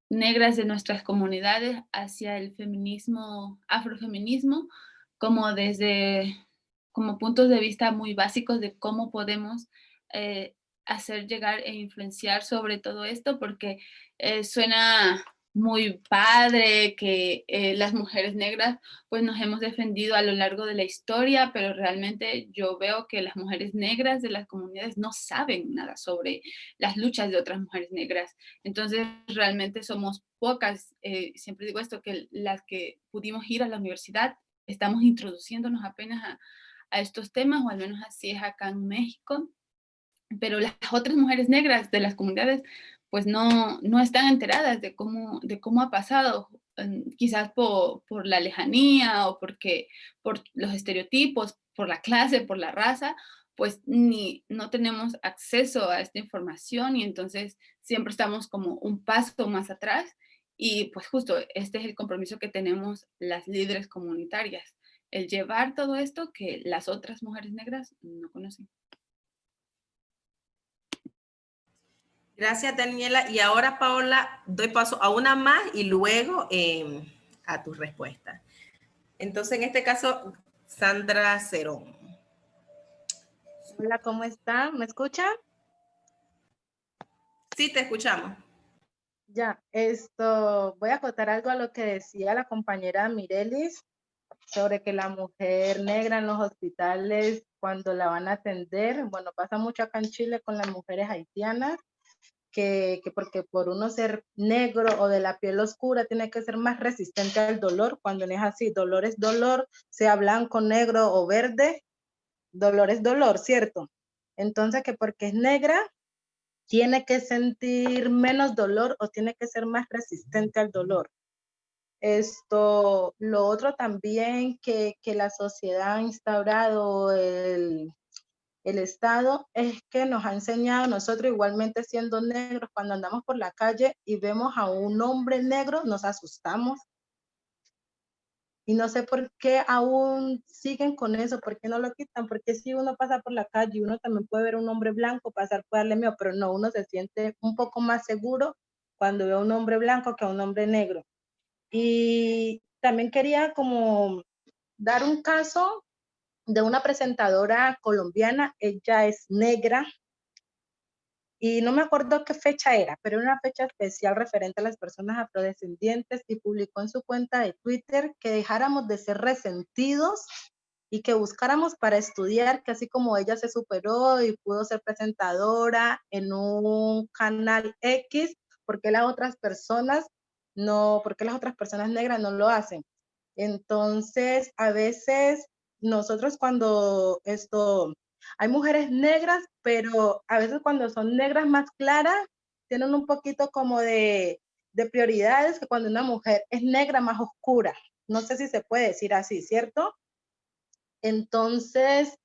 negras de nuestras comunidades hacia el feminismo, afrofeminismo, como puntos de vista muy básicos de cómo podemos hacer llegar e influenciar sobre todo esto, porque suena muy padre que las mujeres negras pues nos hemos defendido a lo largo de la historia, pero realmente yo veo que las mujeres negras de las comunidades no saben nada sobre las luchas de otras mujeres negras. Entonces realmente somos pocas, siempre digo esto, que las que pudimos ir a la universidad estamos introduciéndonos apenas a estos temas, o al menos así es acá en México, pero las otras mujeres negras de las comunidades pues no están enteradas de cómo ha pasado, quizás por la lejanía o por los estereotipos, por la clase, por la raza, pues no tenemos acceso a esta información y entonces siempre estamos como un paso más atrás y pues justo este es el compromiso que tenemos las líderes comunitarias, el llevar todo esto que las otras mujeres negras no conocen. Gracias, Daniela. Y ahora, Paola, doy paso a una más y luego a tu respuesta. Entonces, en este caso, Sandra Cerón. Hola, ¿cómo está? ¿Me escucha? Sí, te escuchamos. Ya, voy a acotar algo a lo que decía la compañera Mirelis sobre que la mujer negra en los hospitales, cuando la van a atender, bueno, pasa mucho acá en Chile con las mujeres haitianas, que porque por uno ser negro o de la piel oscura tiene que ser más resistente al dolor, cuando no es así. Dolor es dolor, sea blanco, negro o verde, dolor es dolor, ¿cierto? Entonces que porque es negra, tiene que sentir menos dolor o tiene que ser más resistente al dolor. Lo otro también que la sociedad ha instaurado, el Estado, es que nos ha enseñado, nosotros igualmente siendo negros, cuando andamos por la calle y vemos a un hombre negro, nos asustamos. Y no sé por qué aún siguen con eso, por qué no lo quitan, porque si uno pasa por la calle, uno también puede ver un hombre blanco pasar, puede darle miedo, pero no, uno se siente un poco más seguro cuando ve a un hombre blanco que a un hombre negro. Y también quería como dar un caso de una presentadora colombiana, ella es negra, y no me acuerdo qué fecha era, pero era una fecha especial referente a las personas afrodescendientes y publicó en su cuenta de Twitter que dejáramos de ser resentidos y que buscáramos para estudiar, que así como ella se superó y pudo ser presentadora en un canal X, ¿por qué las otras personas negras no lo hacen? Entonces, a veces nosotros cuando hay mujeres negras, pero a veces cuando son negras más claras, tienen un poquito como de prioridades que cuando una mujer es negra más oscura. No sé si se puede decir así, ¿cierto? Entonces,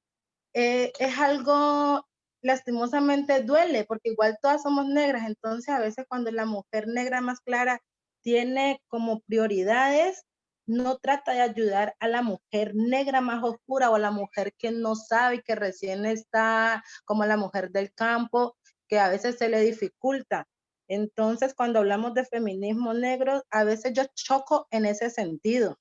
es algo, lastimosamente duele, porque igual todas somos negras, entonces a veces cuando la mujer negra más clara tiene como prioridades, no trata de ayudar a la mujer negra más oscura o a la mujer que no sabe y que recién está, como la mujer del campo, que a veces se le dificulta. Entonces, cuando hablamos de feminismo negro, a veces yo choco en ese sentido,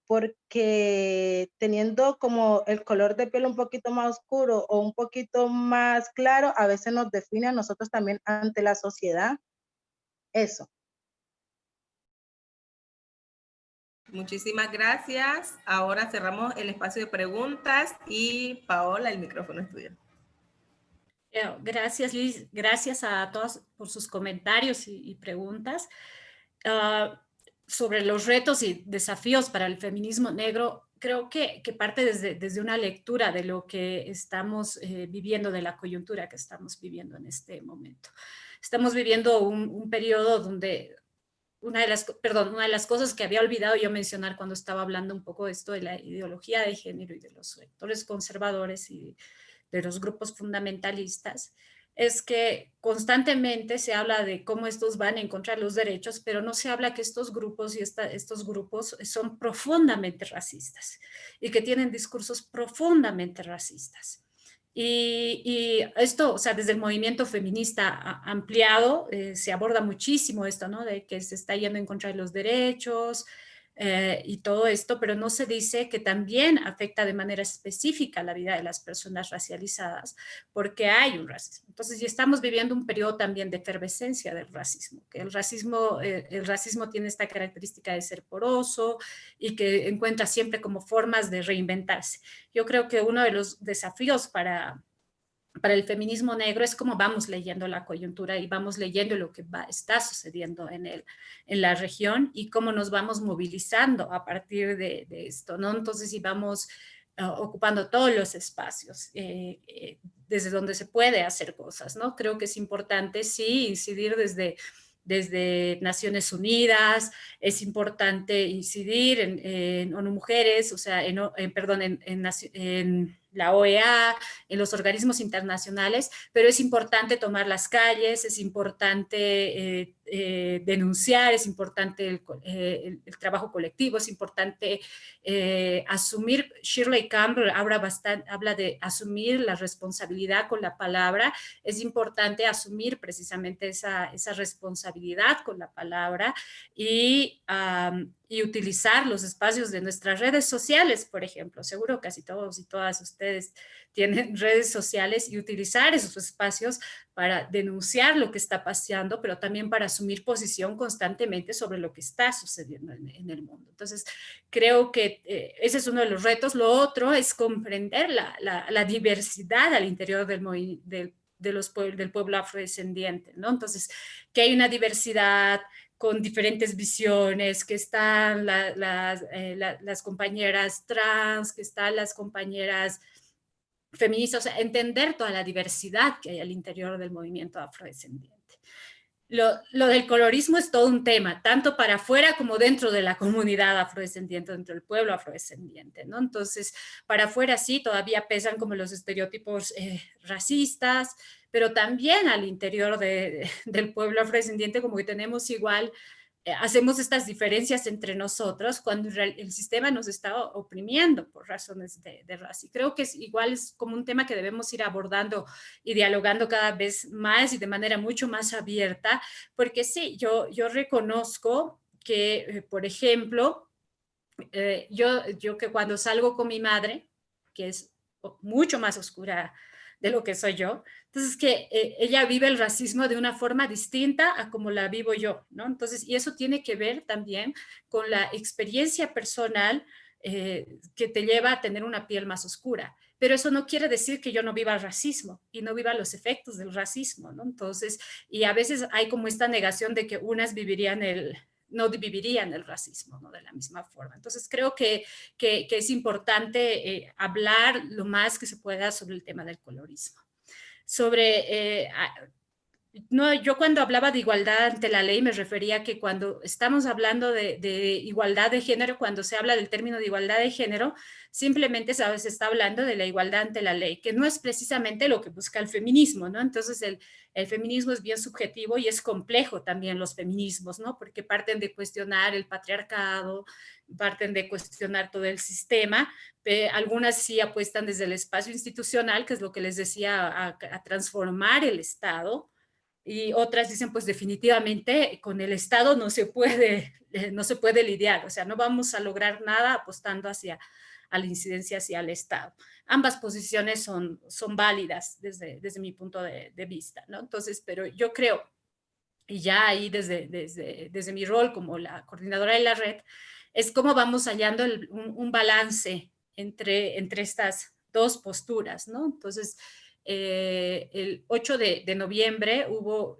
porque teniendo como el color de piel un poquito más oscuro o un poquito más claro, a veces nos define a nosotros también ante la sociedad. Eso. Muchísimas gracias. Ahora cerramos el espacio de preguntas y Paola, el micrófono es tuyo. Gracias, Liz. Gracias a todos por sus comentarios y preguntas. Sobre los retos y desafíos para el feminismo negro, creo que parte desde una lectura de lo que estamos viviendo, de la coyuntura que estamos viviendo en este momento. Estamos viviendo un periodo donde una de las cosas que había olvidado yo mencionar cuando estaba hablando un poco de esto de la ideología de género y de los sectores conservadores y de los grupos fundamentalistas, es que constantemente se habla de cómo estos van a encontrar los derechos, pero no se habla que estos grupos estos grupos son profundamente racistas y que tienen discursos profundamente racistas. Y esto, o sea, desde el movimiento feminista ampliado, se aborda muchísimo esto, ¿no? De que se está yendo en contra de los derechos y todo esto, pero no se dice que también afecta de manera específica la vida de las personas racializadas, porque hay un racismo. Entonces, ya estamos viviendo un periodo también de efervescencia del racismo, que el racismo tiene esta característica de ser poroso y que encuentra siempre como formas de reinventarse. Yo creo que uno de los desafíos para el feminismo negro es cómo vamos leyendo la coyuntura y vamos leyendo lo que está sucediendo en la región y cómo nos vamos movilizando a partir de esto, ¿no? Entonces, si vamos ocupando todos los espacios desde donde se puede hacer cosas, ¿no? Creo que es importante, sí, incidir desde Naciones Unidas, es importante incidir en ONU Mujeres, o sea, en la OEA, en los organismos internacionales, pero es importante tomar las calles, es importante denunciar, es importante el trabajo colectivo, es importante asumir. Shirley Campbell habla de asumir la responsabilidad con la palabra. Es importante asumir precisamente esa responsabilidad con la palabra y utilizar los espacios de nuestras redes sociales, por ejemplo. Seguro casi todos y todas ustedes tienen redes sociales, y utilizar esos espacios para denunciar lo que está pasando, pero también para asumir posición constantemente sobre lo que está sucediendo en el mundo. Entonces, creo que ese es uno de los retos. Lo otro es comprender la diversidad al interior del pueblo afrodescendiente, ¿no? Entonces, que hay una diversidad con diferentes visiones, que están las compañeras trans, que están las compañeras feministas, o sea, entender toda la diversidad que hay al interior del movimiento afrodescendiente. Lo del colorismo es todo un tema, tanto para afuera como dentro de la comunidad afrodescendiente, dentro del pueblo afrodescendiente, ¿no? Entonces, para afuera sí, todavía pesan como los estereotipos racistas, pero también al interior del pueblo afrodescendiente como que tenemos igual, hacemos estas diferencias entre nosotros cuando el sistema nos está oprimiendo por razones de raza. Y creo que es como un tema que debemos ir abordando y dialogando cada vez más y de manera mucho más abierta, porque sí, yo reconozco que, por ejemplo, yo que cuando salgo con mi madre, que es mucho más oscura de lo que soy yo, entonces que ella vive el racismo de una forma distinta a como la vivo yo, ¿no? Entonces, y eso tiene que ver también con la experiencia personal que te lleva a tener una piel más oscura. Pero eso no quiere decir que yo no viva el racismo y no viva los efectos del racismo, ¿no? Entonces, y a veces hay como esta negación de que unas no vivirían el racismo, ¿no? De la misma forma. Entonces creo que es importante hablar lo más que se pueda sobre el tema del colorismo. Yo cuando hablaba de igualdad ante la ley me refería a que cuando estamos hablando de igualdad de género, cuando se habla del término de igualdad de género, simplemente se está hablando de la igualdad ante la ley, que no es precisamente lo que busca el feminismo, ¿no? Entonces el feminismo es bien subjetivo y es complejo también los feminismos, ¿no? Porque parten de cuestionar el patriarcado, parten de cuestionar todo el sistema. Algunas sí apuestan desde el espacio institucional, que es lo que les decía, a transformar el Estado, y otras dicen, pues definitivamente con el Estado no se puede lidiar, o sea, no vamos a lograr nada apostando a la incidencia hacia el Estado. Ambas posiciones son válidas desde mi punto de vista, ¿no? Entonces, pero yo creo, y ya ahí desde mi rol como la coordinadora de la red, es cómo vamos hallando un balance entre estas dos posturas, ¿no? Entonces, el 8 de noviembre hubo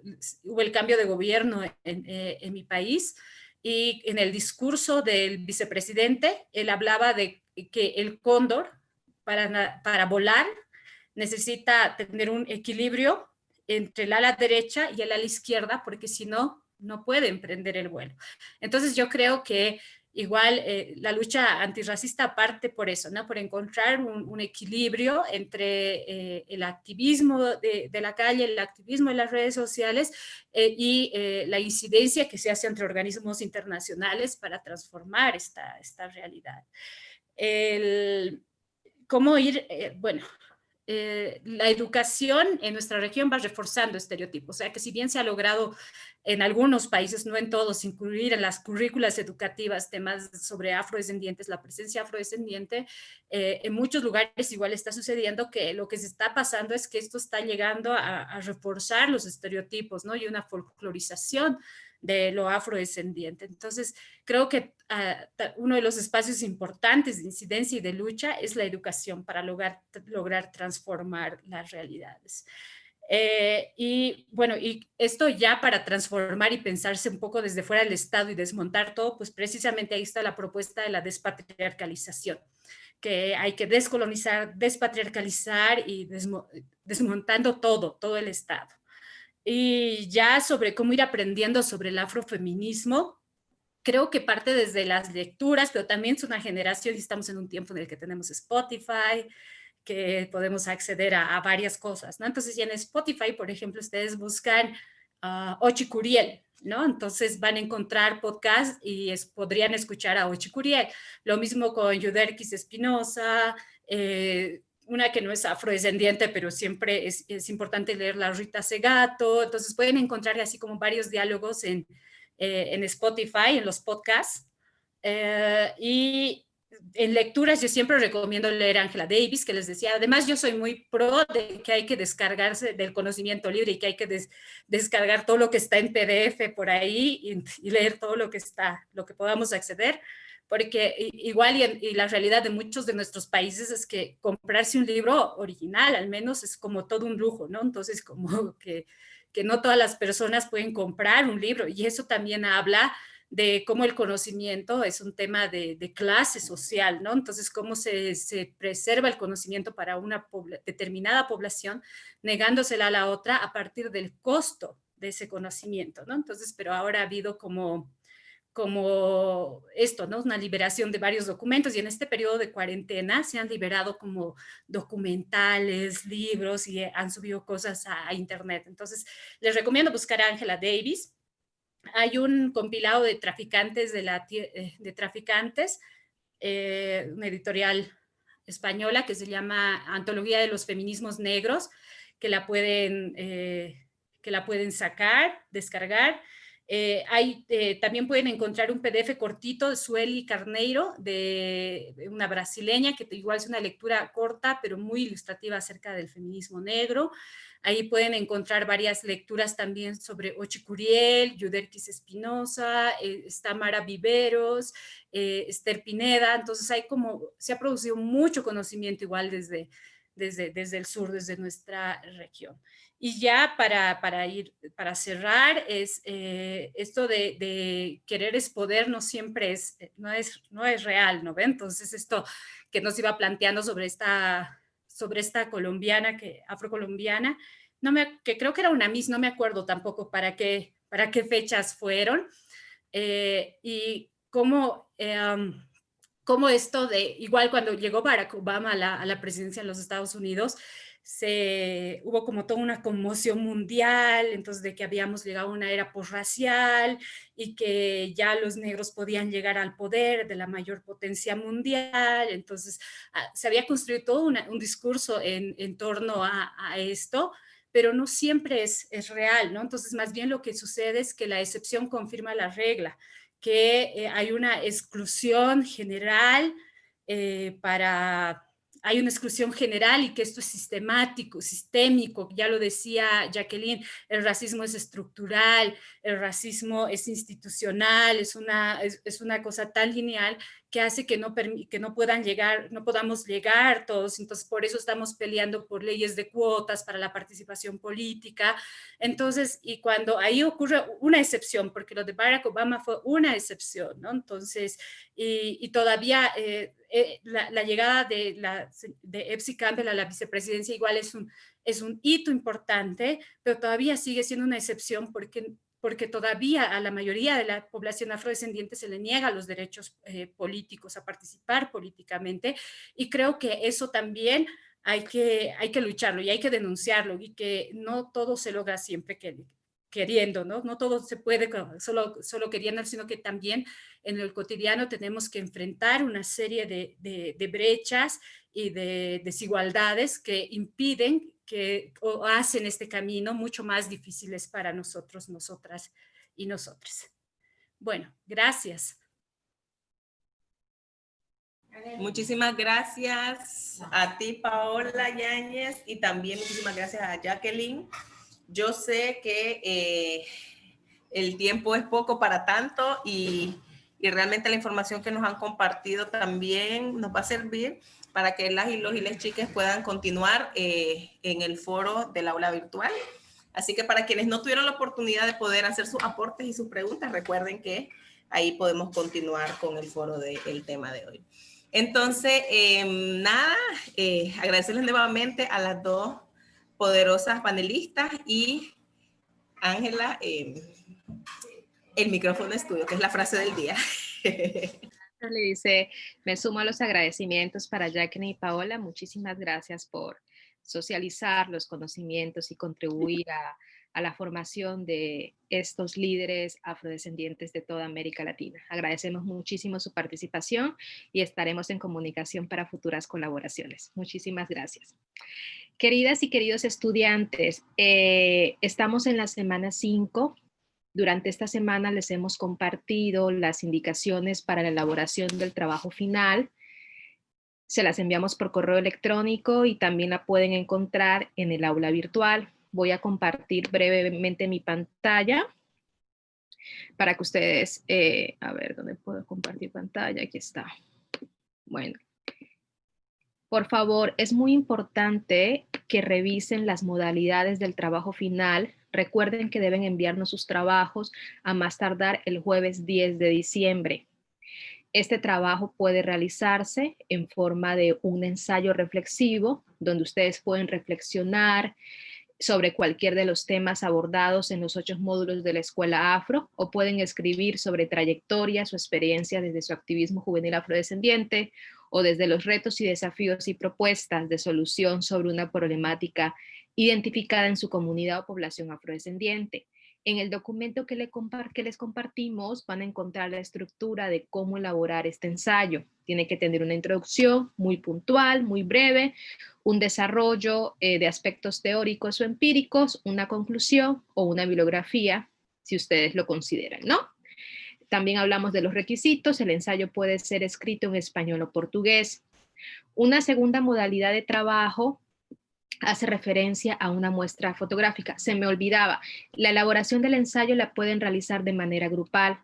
el cambio de gobierno en mi país, y en el discurso del vicepresidente, él hablaba de que el cóndor para volar necesita tener un equilibrio entre el ala derecha y el ala izquierda, porque si no, no puede emprender el vuelo. Entonces yo creo que igual la lucha antirracista parte por eso, ¿no? Por encontrar un equilibrio entre el activismo de la calle, el activismo en las redes sociales y la incidencia que se hace entre organismos internacionales para transformar esta realidad. ¿Cómo ir? La educación en nuestra región va reforzando estereotipos, o sea que si bien se ha logrado en algunos países, no en todos, incluir en las currículas educativas temas sobre afrodescendientes, la presencia afrodescendiente, en muchos lugares igual está sucediendo que lo que se está pasando es que esto está llegando a reforzar los estereotipos, ¿no? Y una folclorización de lo afrodescendiente. Entonces, creo que uno de los espacios importantes de incidencia y de lucha es la educación para lograr transformar las realidades. Y bueno, y esto ya para transformar y pensarse un poco desde fuera del Estado y desmontar todo, pues precisamente ahí está la propuesta de la despatriarcalización, que hay que descolonizar, despatriarcalizar y desmontando todo el Estado. Y ya sobre cómo ir aprendiendo sobre el afrofeminismo, creo que parte desde las lecturas, pero también es una generación y estamos en un tiempo en el que tenemos Spotify, que podemos acceder a varias cosas, ¿no? Entonces, ya en Spotify, por ejemplo, ustedes buscan Ochi Curiel, ¿no? Entonces van a encontrar podcast y podrían escuchar a Ochi Curiel. Lo mismo con Yuderquis Espinosa, una que no es afrodescendiente, pero siempre es importante leer la Rita Segato. Entonces pueden encontrar así como varios diálogos en Spotify, en los podcasts. Y en lecturas yo siempre recomiendo leer a Angela Davis, que les decía. Además, yo soy muy pro de que hay que descargarse del conocimiento libre y que hay que descargar todo lo que está en PDF por ahí y leer todo lo que podamos acceder, porque igual y la realidad de muchos de nuestros países es que comprarse un libro original al menos es como todo un lujo, ¿no? Entonces como que no todas las personas pueden comprar un libro, y eso también habla de cómo el conocimiento es un tema de clase social, ¿no? Entonces, cómo se preserva el conocimiento para una determinada población, negándosela a la otra a partir del costo de ese conocimiento, ¿no? Entonces, pero ahora ha habido como esto, ¿no? Una liberación de varios documentos, y en este periodo de cuarentena se han liberado como documentales, libros, y han subido cosas a internet. Entonces, les recomiendo buscar a Angela Davis. Hay un compilado de traficantes, una editorial española que se llama Antología de los Feminismos Negros, que la pueden sacar, descargar. También pueden encontrar un PDF cortito de Sueli Carneiro, de una brasileña, que igual es una lectura corta, pero muy ilustrativa acerca del feminismo negro. Ahí pueden encontrar varias lecturas también sobre Ochi Curiel, Yuderquis Espinosa, está Mara Viveros, Esther Pineda. Entonces se ha producido mucho conocimiento igual desde el sur, desde nuestra región. Y ya para cerrar, es esto de querer es poder, no siempre no es real, ¿no ven? Entonces esto que nos iba planteando sobre esta colombiana, afrocolombiana, que creo que era una Miss, no me acuerdo tampoco para qué fechas fueron, y cómo esto igual cuando llegó Barack Obama a la presidencia de los Estados Unidos, hubo como toda una conmoción mundial, entonces de que habíamos llegado a una era posracial y que ya los negros podían llegar al poder de la mayor potencia mundial. Entonces se había construido todo un discurso en torno a esto, pero no siempre es real, ¿no? Entonces más bien lo que sucede es que la excepción confirma la regla, que hay una exclusión general hay una exclusión general, y que esto es sistemático, sistémico. Ya lo decía Jacqueline, el racismo es estructural, el racismo es institucional, es una cosa tan lineal que hace que no podamos llegar todos. Entonces, por eso estamos peleando por leyes de cuotas para la participación política. Entonces, y cuando ahí ocurre una excepción, porque lo de Barack Obama fue una excepción, ¿no? Entonces, y todavía la llegada de Epsi Campbell a la vicepresidencia igual es un hito importante, pero todavía sigue siendo una excepción porque todavía a la mayoría de la población afrodescendiente se le niega los derechos políticos, a participar políticamente, y creo que eso también hay que lucharlo y hay que denunciarlo, y que no todo se logra siempre queriendo, ¿no? No todo se puede solo queriendo, sino que también en el cotidiano tenemos que enfrentar una serie de brechas y de desigualdades que impiden o hacen este camino mucho más difíciles para nosotros, nosotras y nosotros. Bueno, gracias. Muchísimas gracias a ti, Paola Yáñez, y también muchísimas gracias a Jacqueline. Yo sé que el tiempo es poco para tanto, y realmente la información que nos han compartido también nos va a servir para que las y las chicas puedan continuar en el foro del aula virtual. Así que para quienes no tuvieron la oportunidad de poder hacer sus aportes y sus preguntas, recuerden que ahí podemos continuar con el foro del tema de hoy. Entonces, agradecerles nuevamente a las dos poderosas panelistas, y Ángela, el micrófono es tuyo, que es la frase del día. Le dice, me sumo a los agradecimientos para Jacqueline y Paola. Muchísimas gracias por socializar los conocimientos y contribuir a la formación de estos líderes afrodescendientes de toda América Latina. Agradecemos muchísimo su participación y estaremos en comunicación para futuras colaboraciones. Muchísimas gracias. Queridas y queridos estudiantes, estamos en la semana 5. Durante esta semana les hemos compartido las indicaciones para la elaboración del trabajo final. Se las enviamos por correo electrónico y también la pueden encontrar en el aula virtual. Voy a compartir brevemente mi pantalla para que ustedes, a ver, ¿dónde puedo compartir pantalla? Aquí está. Bueno. Por favor, es muy importante que revisen las modalidades del trabajo final. Recuerden que deben enviarnos sus trabajos a más tardar el jueves 10 de diciembre. Este trabajo puede realizarse en forma de un ensayo reflexivo, donde ustedes pueden reflexionar sobre cualquier de los temas abordados en los 8 módulos de la Escuela Afro, o pueden escribir sobre trayectorias o experiencias desde su activismo juvenil afrodescendiente, o desde los retos y desafíos y propuestas de solución sobre una problemática identificada en su comunidad o población afrodescendiente. En el documento que les compartimos van a encontrar la estructura de cómo elaborar este ensayo. Tiene que tener una introducción muy puntual, muy breve, un desarrollo de aspectos teóricos o empíricos, una conclusión o una bibliografía, si ustedes lo consideran, ¿no? También hablamos de los requisitos. El ensayo puede ser escrito en español o portugués. Una segunda modalidad de trabajo hace referencia a una muestra fotográfica. Se me olvidaba, la elaboración del ensayo la pueden realizar de manera grupal.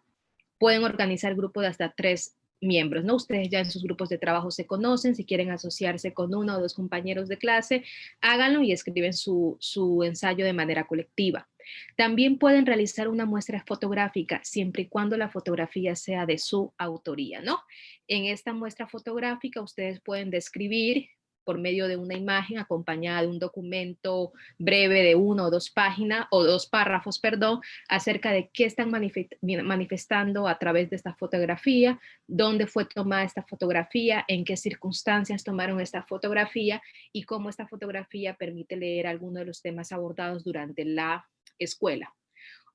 Pueden organizar grupos de hasta 3 miembros, ¿no? Ustedes ya en sus grupos de trabajo se conocen. Si quieren asociarse con 1 o 2 compañeros de clase, háganlo y escriben su ensayo de manera colectiva. También pueden realizar una muestra fotográfica siempre y cuando la fotografía sea de su autoría, ¿no? En esta muestra fotográfica ustedes pueden describir por medio de una imagen acompañada de un documento breve de 1 o 2 páginas o 2 párrafos, perdón, acerca de qué están manifestando a través de esta fotografía, dónde fue tomada esta fotografía, en qué circunstancias tomaron esta fotografía y cómo esta fotografía permite leer algunos de los temas abordados durante la escuela.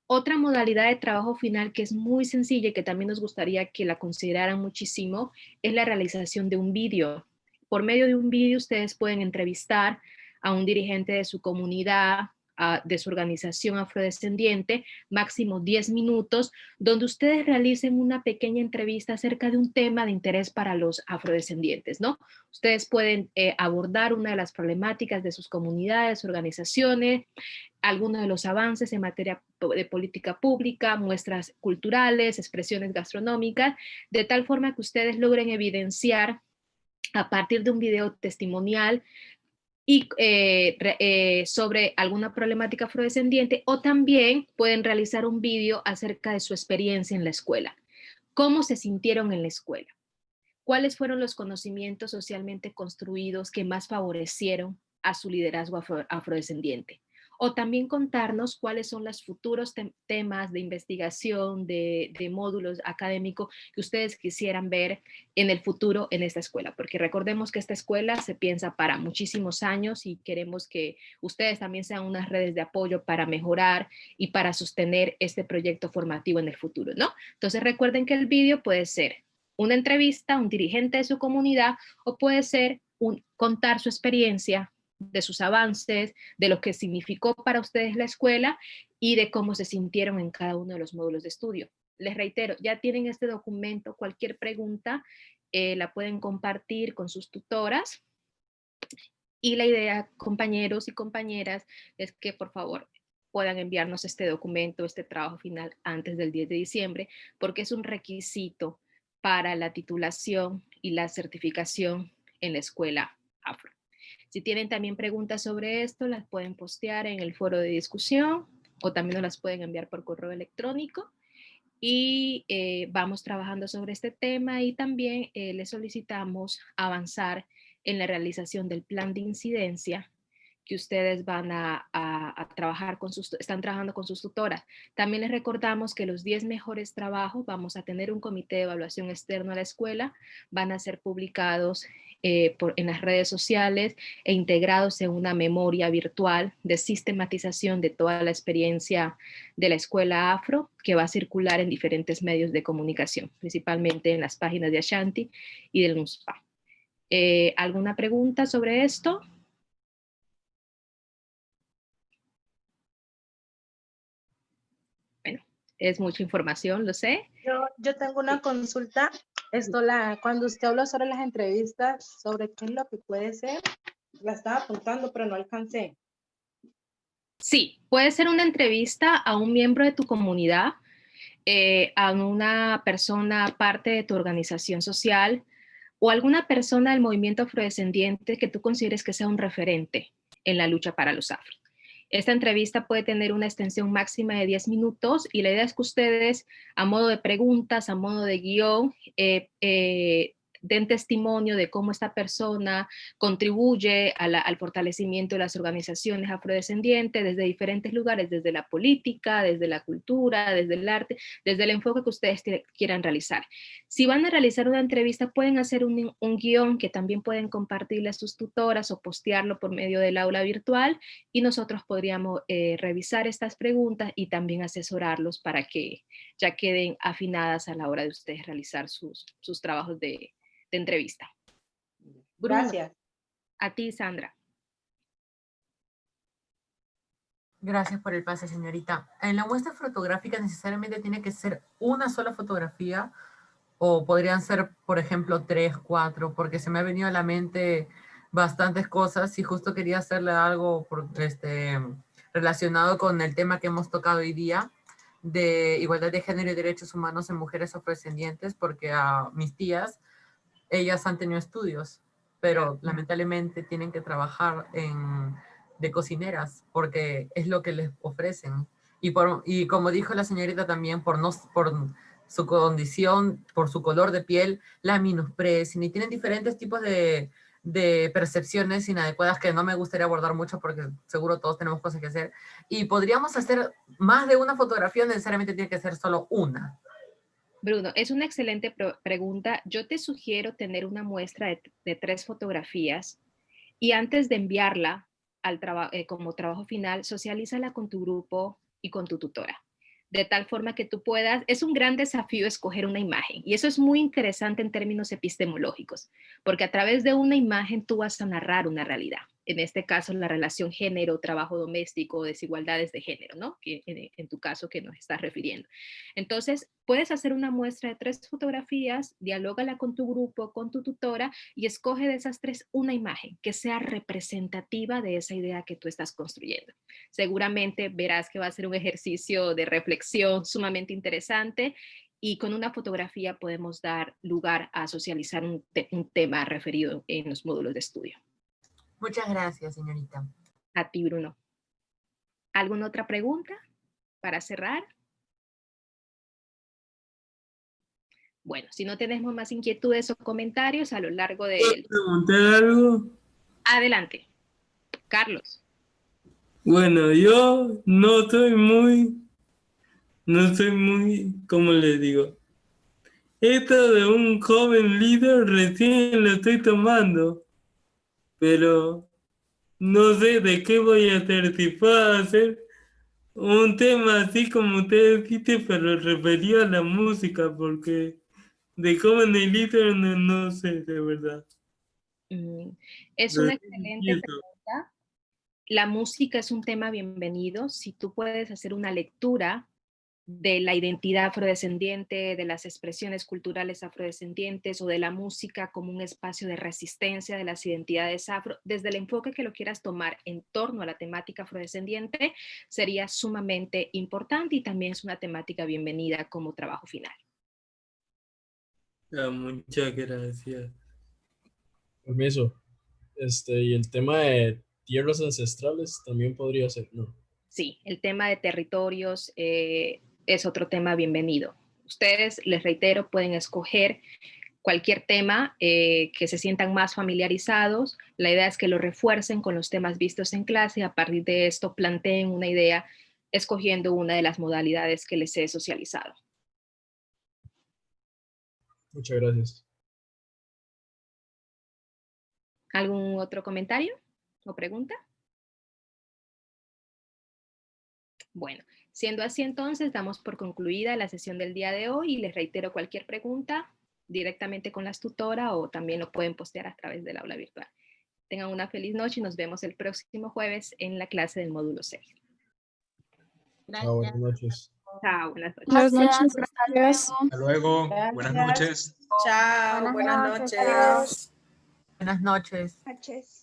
Otra modalidad de trabajo final que es muy sencilla y que también nos gustaría que la consideraran muchísimo es la realización de un vídeo. Por medio de un vídeo ustedes pueden entrevistar a un dirigente de su comunidad, de su organización afrodescendiente, máximo 10 minutos, donde ustedes realicen una pequeña entrevista acerca de un tema de interés para los afrodescendientes, ¿no? Ustedes pueden abordar una de las problemáticas de sus comunidades, organizaciones, algunos de los avances en materia de política pública, muestras culturales, expresiones gastronómicas, de tal forma que ustedes logren evidenciar a partir de un video testimonial y sobre alguna problemática afrodescendiente, o también pueden realizar un video acerca de su experiencia en la escuela. ¿Cómo se sintieron en la escuela? ¿Cuáles fueron los conocimientos socialmente construidos que más favorecieron a su liderazgo afrodescendiente? O también contarnos cuáles son los futuros temas de investigación, de módulos académicos que ustedes quisieran ver en el futuro en esta escuela, porque recordemos que esta escuela se piensa para muchísimos años y queremos que ustedes también sean unas redes de apoyo para mejorar y para sostener este proyecto formativo en el futuro, ¿no? Entonces recuerden que el vídeo puede ser una entrevista a un dirigente de su comunidad o puede ser contar su experiencia, de sus avances, de lo que significó para ustedes la escuela y de cómo se sintieron en cada uno de los módulos de estudio. Les reitero, ya tienen este documento, cualquier pregunta la pueden compartir con sus tutoras y la idea, compañeros y compañeras, es que por favor puedan enviarnos este documento, este trabajo final antes del 10 de diciembre, porque es un requisito para la titulación y la certificación en la escuela afro. Si tienen también preguntas sobre esto, las pueden postear en el foro de discusión o también nos las pueden enviar por correo electrónico y vamos trabajando sobre este tema y también les solicitamos avanzar en la realización del plan de incidencia que ustedes van a trabajar están trabajando con sus tutoras. También les recordamos que los 10 mejores trabajos, vamos a tener un comité de evaluación externo a la escuela, van a ser publicados en las redes sociales e integrados en una memoria virtual de sistematización de toda la experiencia de la escuela afro, que va a circular en diferentes medios de comunicación, principalmente en las páginas de Ashanti y del NUSPA. ¿Alguna pregunta sobre esto? Es mucha información, lo sé. Yo tengo una consulta. Cuando usted habló sobre las entrevistas, sobre qué es lo que puede ser, la estaba apuntando, pero no alcancé. Sí, puede ser una entrevista a un miembro de tu comunidad, a una persona parte de tu organización social o alguna persona del movimiento afrodescendiente que tú consideres que sea un referente en la lucha para los afros. Esta entrevista puede tener una extensión máxima de 10 minutos y la idea es que ustedes, a modo de preguntas, a modo de guión, den testimonio de cómo esta persona contribuye al fortalecimiento de las organizaciones afrodescendientes desde diferentes lugares, desde la política, desde la cultura, desde el arte, desde el enfoque que ustedes quieran realizar. Si van a realizar una entrevista, pueden hacer un guión que también pueden compartirle a sus tutoras o postearlo por medio del aula virtual y nosotros podríamos revisar estas preguntas y también asesorarlos para que ya queden afinadas a la hora de ustedes realizar sus trabajos de entrevista. Bruno, gracias. A ti, Sandra. Gracias por el pase, señorita. ¿En la muestra fotográfica necesariamente tiene que ser una sola fotografía o podrían ser, por ejemplo, 3, 4? Porque se me ha venido a la mente bastantes cosas y justo quería hacerle algo relacionado con el tema que hemos tocado hoy día de igualdad de género y derechos humanos en mujeres afrodescendientes, porque a mis tías, ellas han tenido estudios, pero lamentablemente tienen que trabajar de cocineras porque es lo que les ofrecen. Y como dijo la señorita también, por su condición, por su color de piel, la menosprecian y tienen diferentes tipos de percepciones inadecuadas que no me gustaría abordar mucho porque seguro todos tenemos cosas que hacer. Y podríamos hacer más de una fotografía, necesariamente tiene que ser solo una. Bruno, es una excelente pregunta. Yo te sugiero tener una muestra de 3 fotografías y antes de enviarla como trabajo final, socialízala con tu grupo y con tu tutora. De tal forma que tú puedas, es un gran desafío escoger una imagen y eso es muy interesante en términos epistemológicos, porque a través de una imagen tú vas a narrar una realidad. En este caso, la relación género, trabajo doméstico, desigualdades de género, ¿no? En tu caso que nos estás refiriendo. Entonces, puedes hacer una muestra de 3 fotografías, dialógala con tu grupo, con tu tutora y escoge de esas 3 una imagen que sea representativa de esa idea que tú estás construyendo. Seguramente verás que va a ser un ejercicio de reflexión sumamente interesante y con una fotografía podemos dar lugar a socializar un tema referido en los módulos de estudio. Muchas gracias, señorita. A ti, Bruno. ¿Alguna otra pregunta para cerrar? Bueno, si no tenemos más inquietudes o comentarios a lo largo del... ¿Puedo preguntar algo? Adelante. Carlos. Bueno, yo no soy muy, ¿cómo les digo? Esto de un joven líder recién lo estoy tomando, pero no sé de qué voy a hacer, si puedo hacer un tema así como ustedes dijiste, pero referido a la música, porque de joven líder no sé, de verdad. Es una excelente pregunta. La música es un tema bienvenido. Si tú puedes hacer una lectura de la identidad afrodescendiente, de las expresiones culturales afrodescendientes o de la música como un espacio de resistencia de las identidades afro, desde el enfoque que lo quieras tomar en torno a la temática afrodescendiente, sería sumamente importante y también es una temática bienvenida como trabajo final. Muchas gracias. Permiso. Y el tema de tierras ancestrales también podría ser, ¿no? Sí, el tema de territorios es otro tema bienvenido. Ustedes, les reitero, pueden escoger cualquier tema que se sientan más familiarizados. La idea es que lo refuercen con los temas vistos en clase y a partir de esto planteen una idea escogiendo una de las modalidades que les he socializado. Muchas gracias. ¿Algún otro comentario o pregunta? Bueno, siendo así entonces, damos por concluida la sesión del día de hoy y les reitero cualquier pregunta directamente con las tutoras o también lo pueden postear a través del aula virtual. Tengan una feliz noche y nos vemos el próximo jueves en la clase del módulo 6. Chao, buenas noches. Chao, buenas noches. Buenas noches, gracias. Hasta luego. Buenas noches. Chao, buenas noches. Buenas noches. noches.